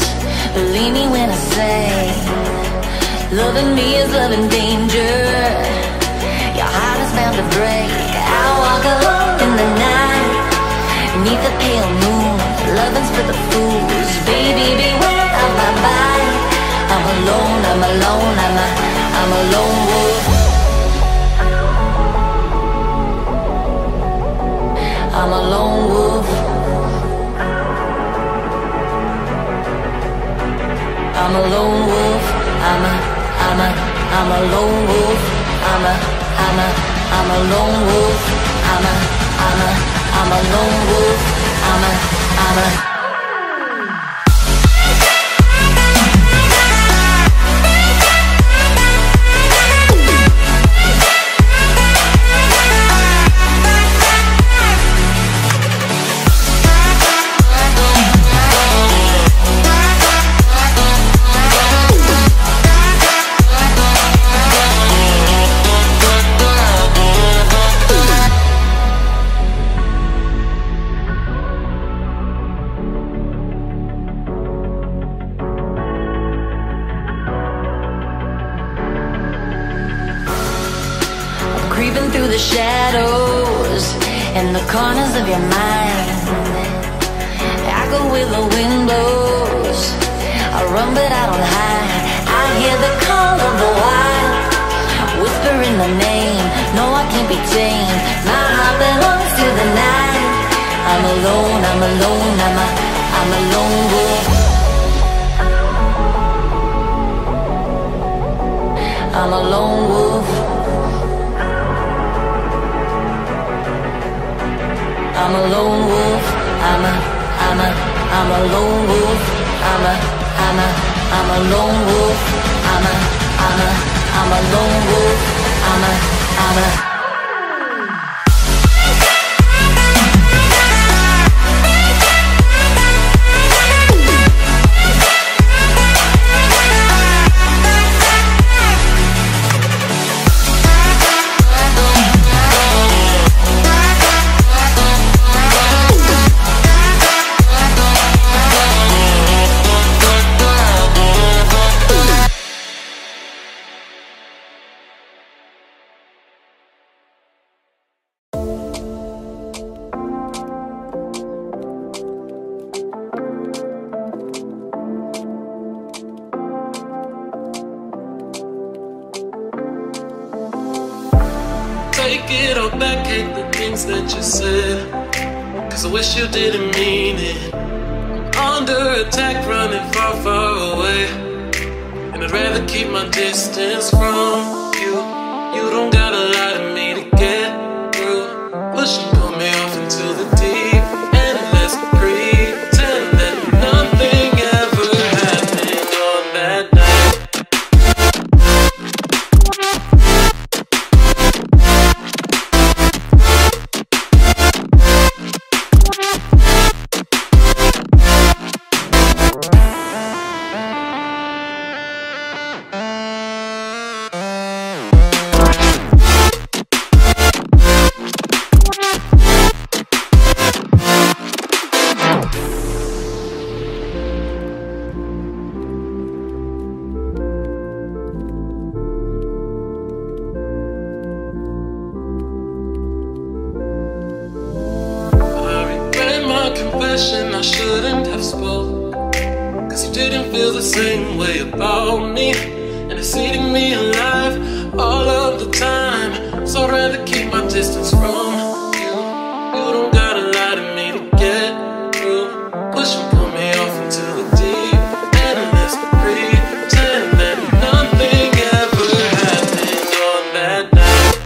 Believe me when I say, loving me is loving danger. Your heart is bound to break. I walk alone in the night, beneath the pale moon. Loving's for the fools. Baby, beware of my bite. I'm alone, I'm alone, I'm a lone wolf. I'm a lone wolf. I'm a lone wolf. I'm a lone wolf. I'm a lone wolf. I'm a lone wolf. I'm a creeping through the shadows and the corners of your mind. I go where the wind blows. I run but I don't hide. I hear the call of the wild, whispering the name. No, I can't be tamed. My heart belongs to the night. I'm alone, I'm alone, I'm a lone wolf. I'm a lone wolf. I'm a lone wolf. I'm a lone wolf. I'm a lone wolf. I'm a lone wolf. I'm a take it all back, hate the things that you said, 'cause I wish you didn't mean it. I'm under attack, running far, far away, and I'd rather keep my distance from you. You don't gotta lie to me to get through. Push and pull me off into the deep, and let's pretend that nothing ever happened on that night. I shouldn't have spoke, 'cause you didn't feel the same way about me, and it's eating me alive all of the time. So I'd rather keep my distance from you. You don't gotta lie to me to get through. Push and pull me off into the deep, and let's pretend that nothing ever happened on that night.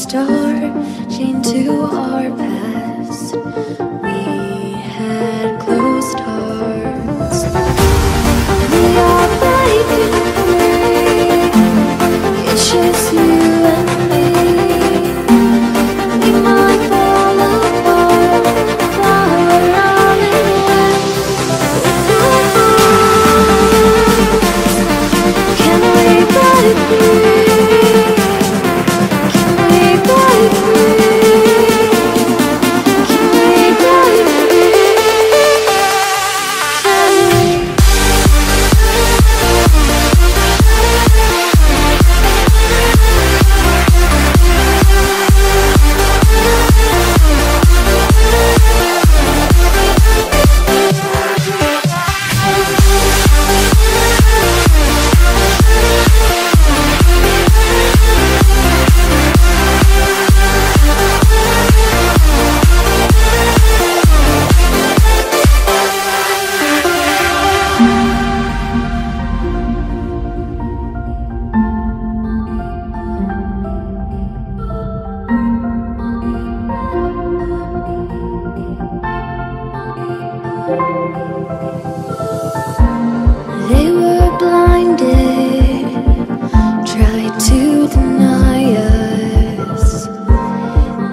star chained to our past. We had closed hearts. We are breaking free. It's just you and me. We might fall apart, flower running away. Can we break free? Can we break free? Can we break free? Can we? They were blinded, tried to deny us,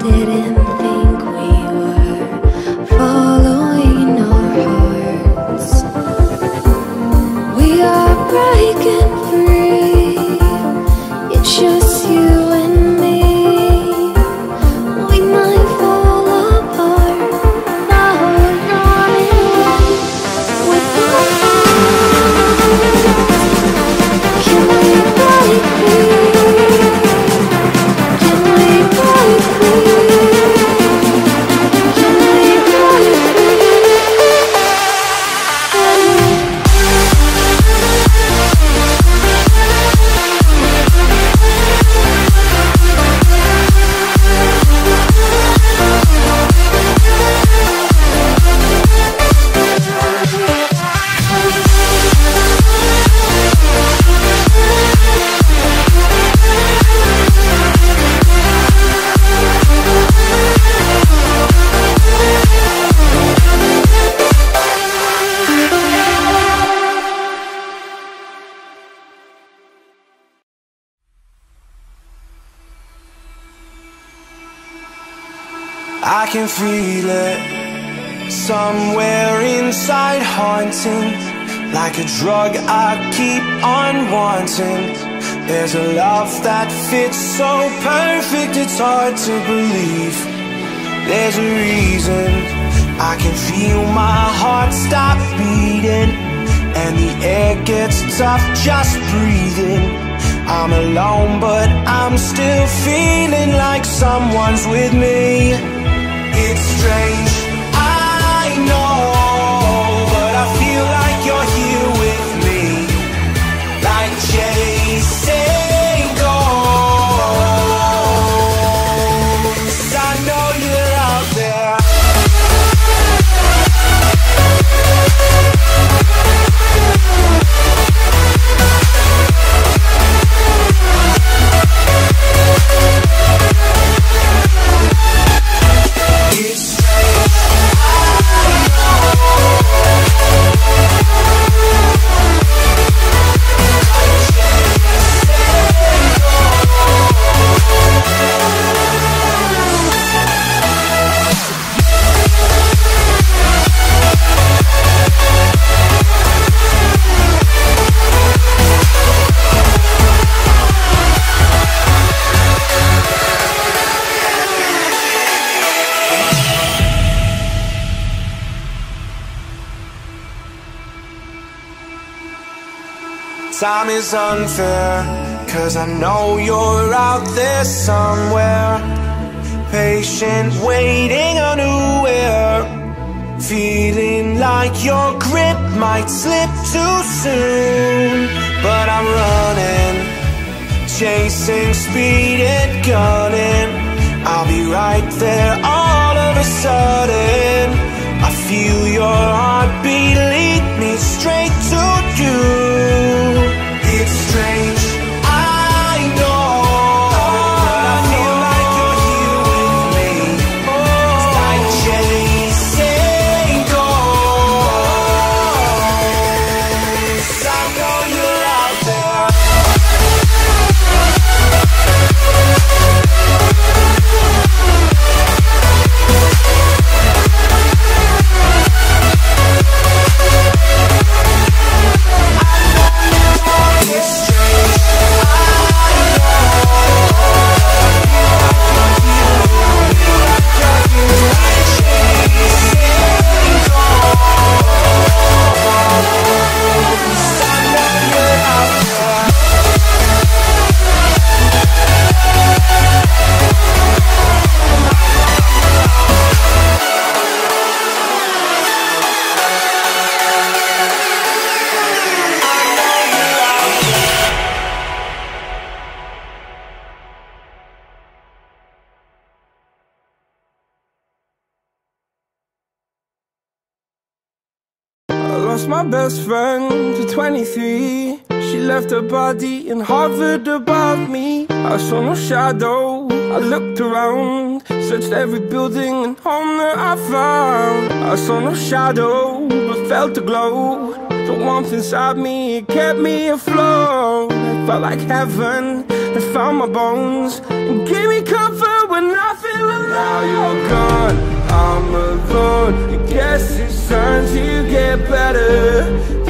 didn't think we were following our hearts. We are breaking free, it's just you and me. We might fall apart, now we're running away with our Can we break free? Can we break free? Can we break free? Can we? I can feel it somewhere inside, haunting like a drug I keep on wanting. There's a love that fits so perfect, it's hard to believe. There's a reason I can feel my heart stop beating, and the air gets tough just breathing. I'm alone but I'm still feeling like someone's with me. It's strange, I know, but I feel like you're here with me, like chasing ghosts. I know you're out there. It's time is unfair, 'cause I know you're out there somewhere, patient, waiting unaware, feeling like your grip might slip too soon. But I'm running, chasing speed and gunning. I'll be right there all of a sudden. I feel your heartbeat lead me straight to you. It's strange, I know, but I feel like you're lost my best friend to 23. She left her body and hovered above me. I saw no shadow, I looked around, searched every building and home that I found. I saw no shadow, but felt the glow. The warmth inside me, it kept me afloat. It felt like heaven, it found my bones and gave me comfort when I feel alone. Now you're gone, I'm alone. I guess it's time to get better.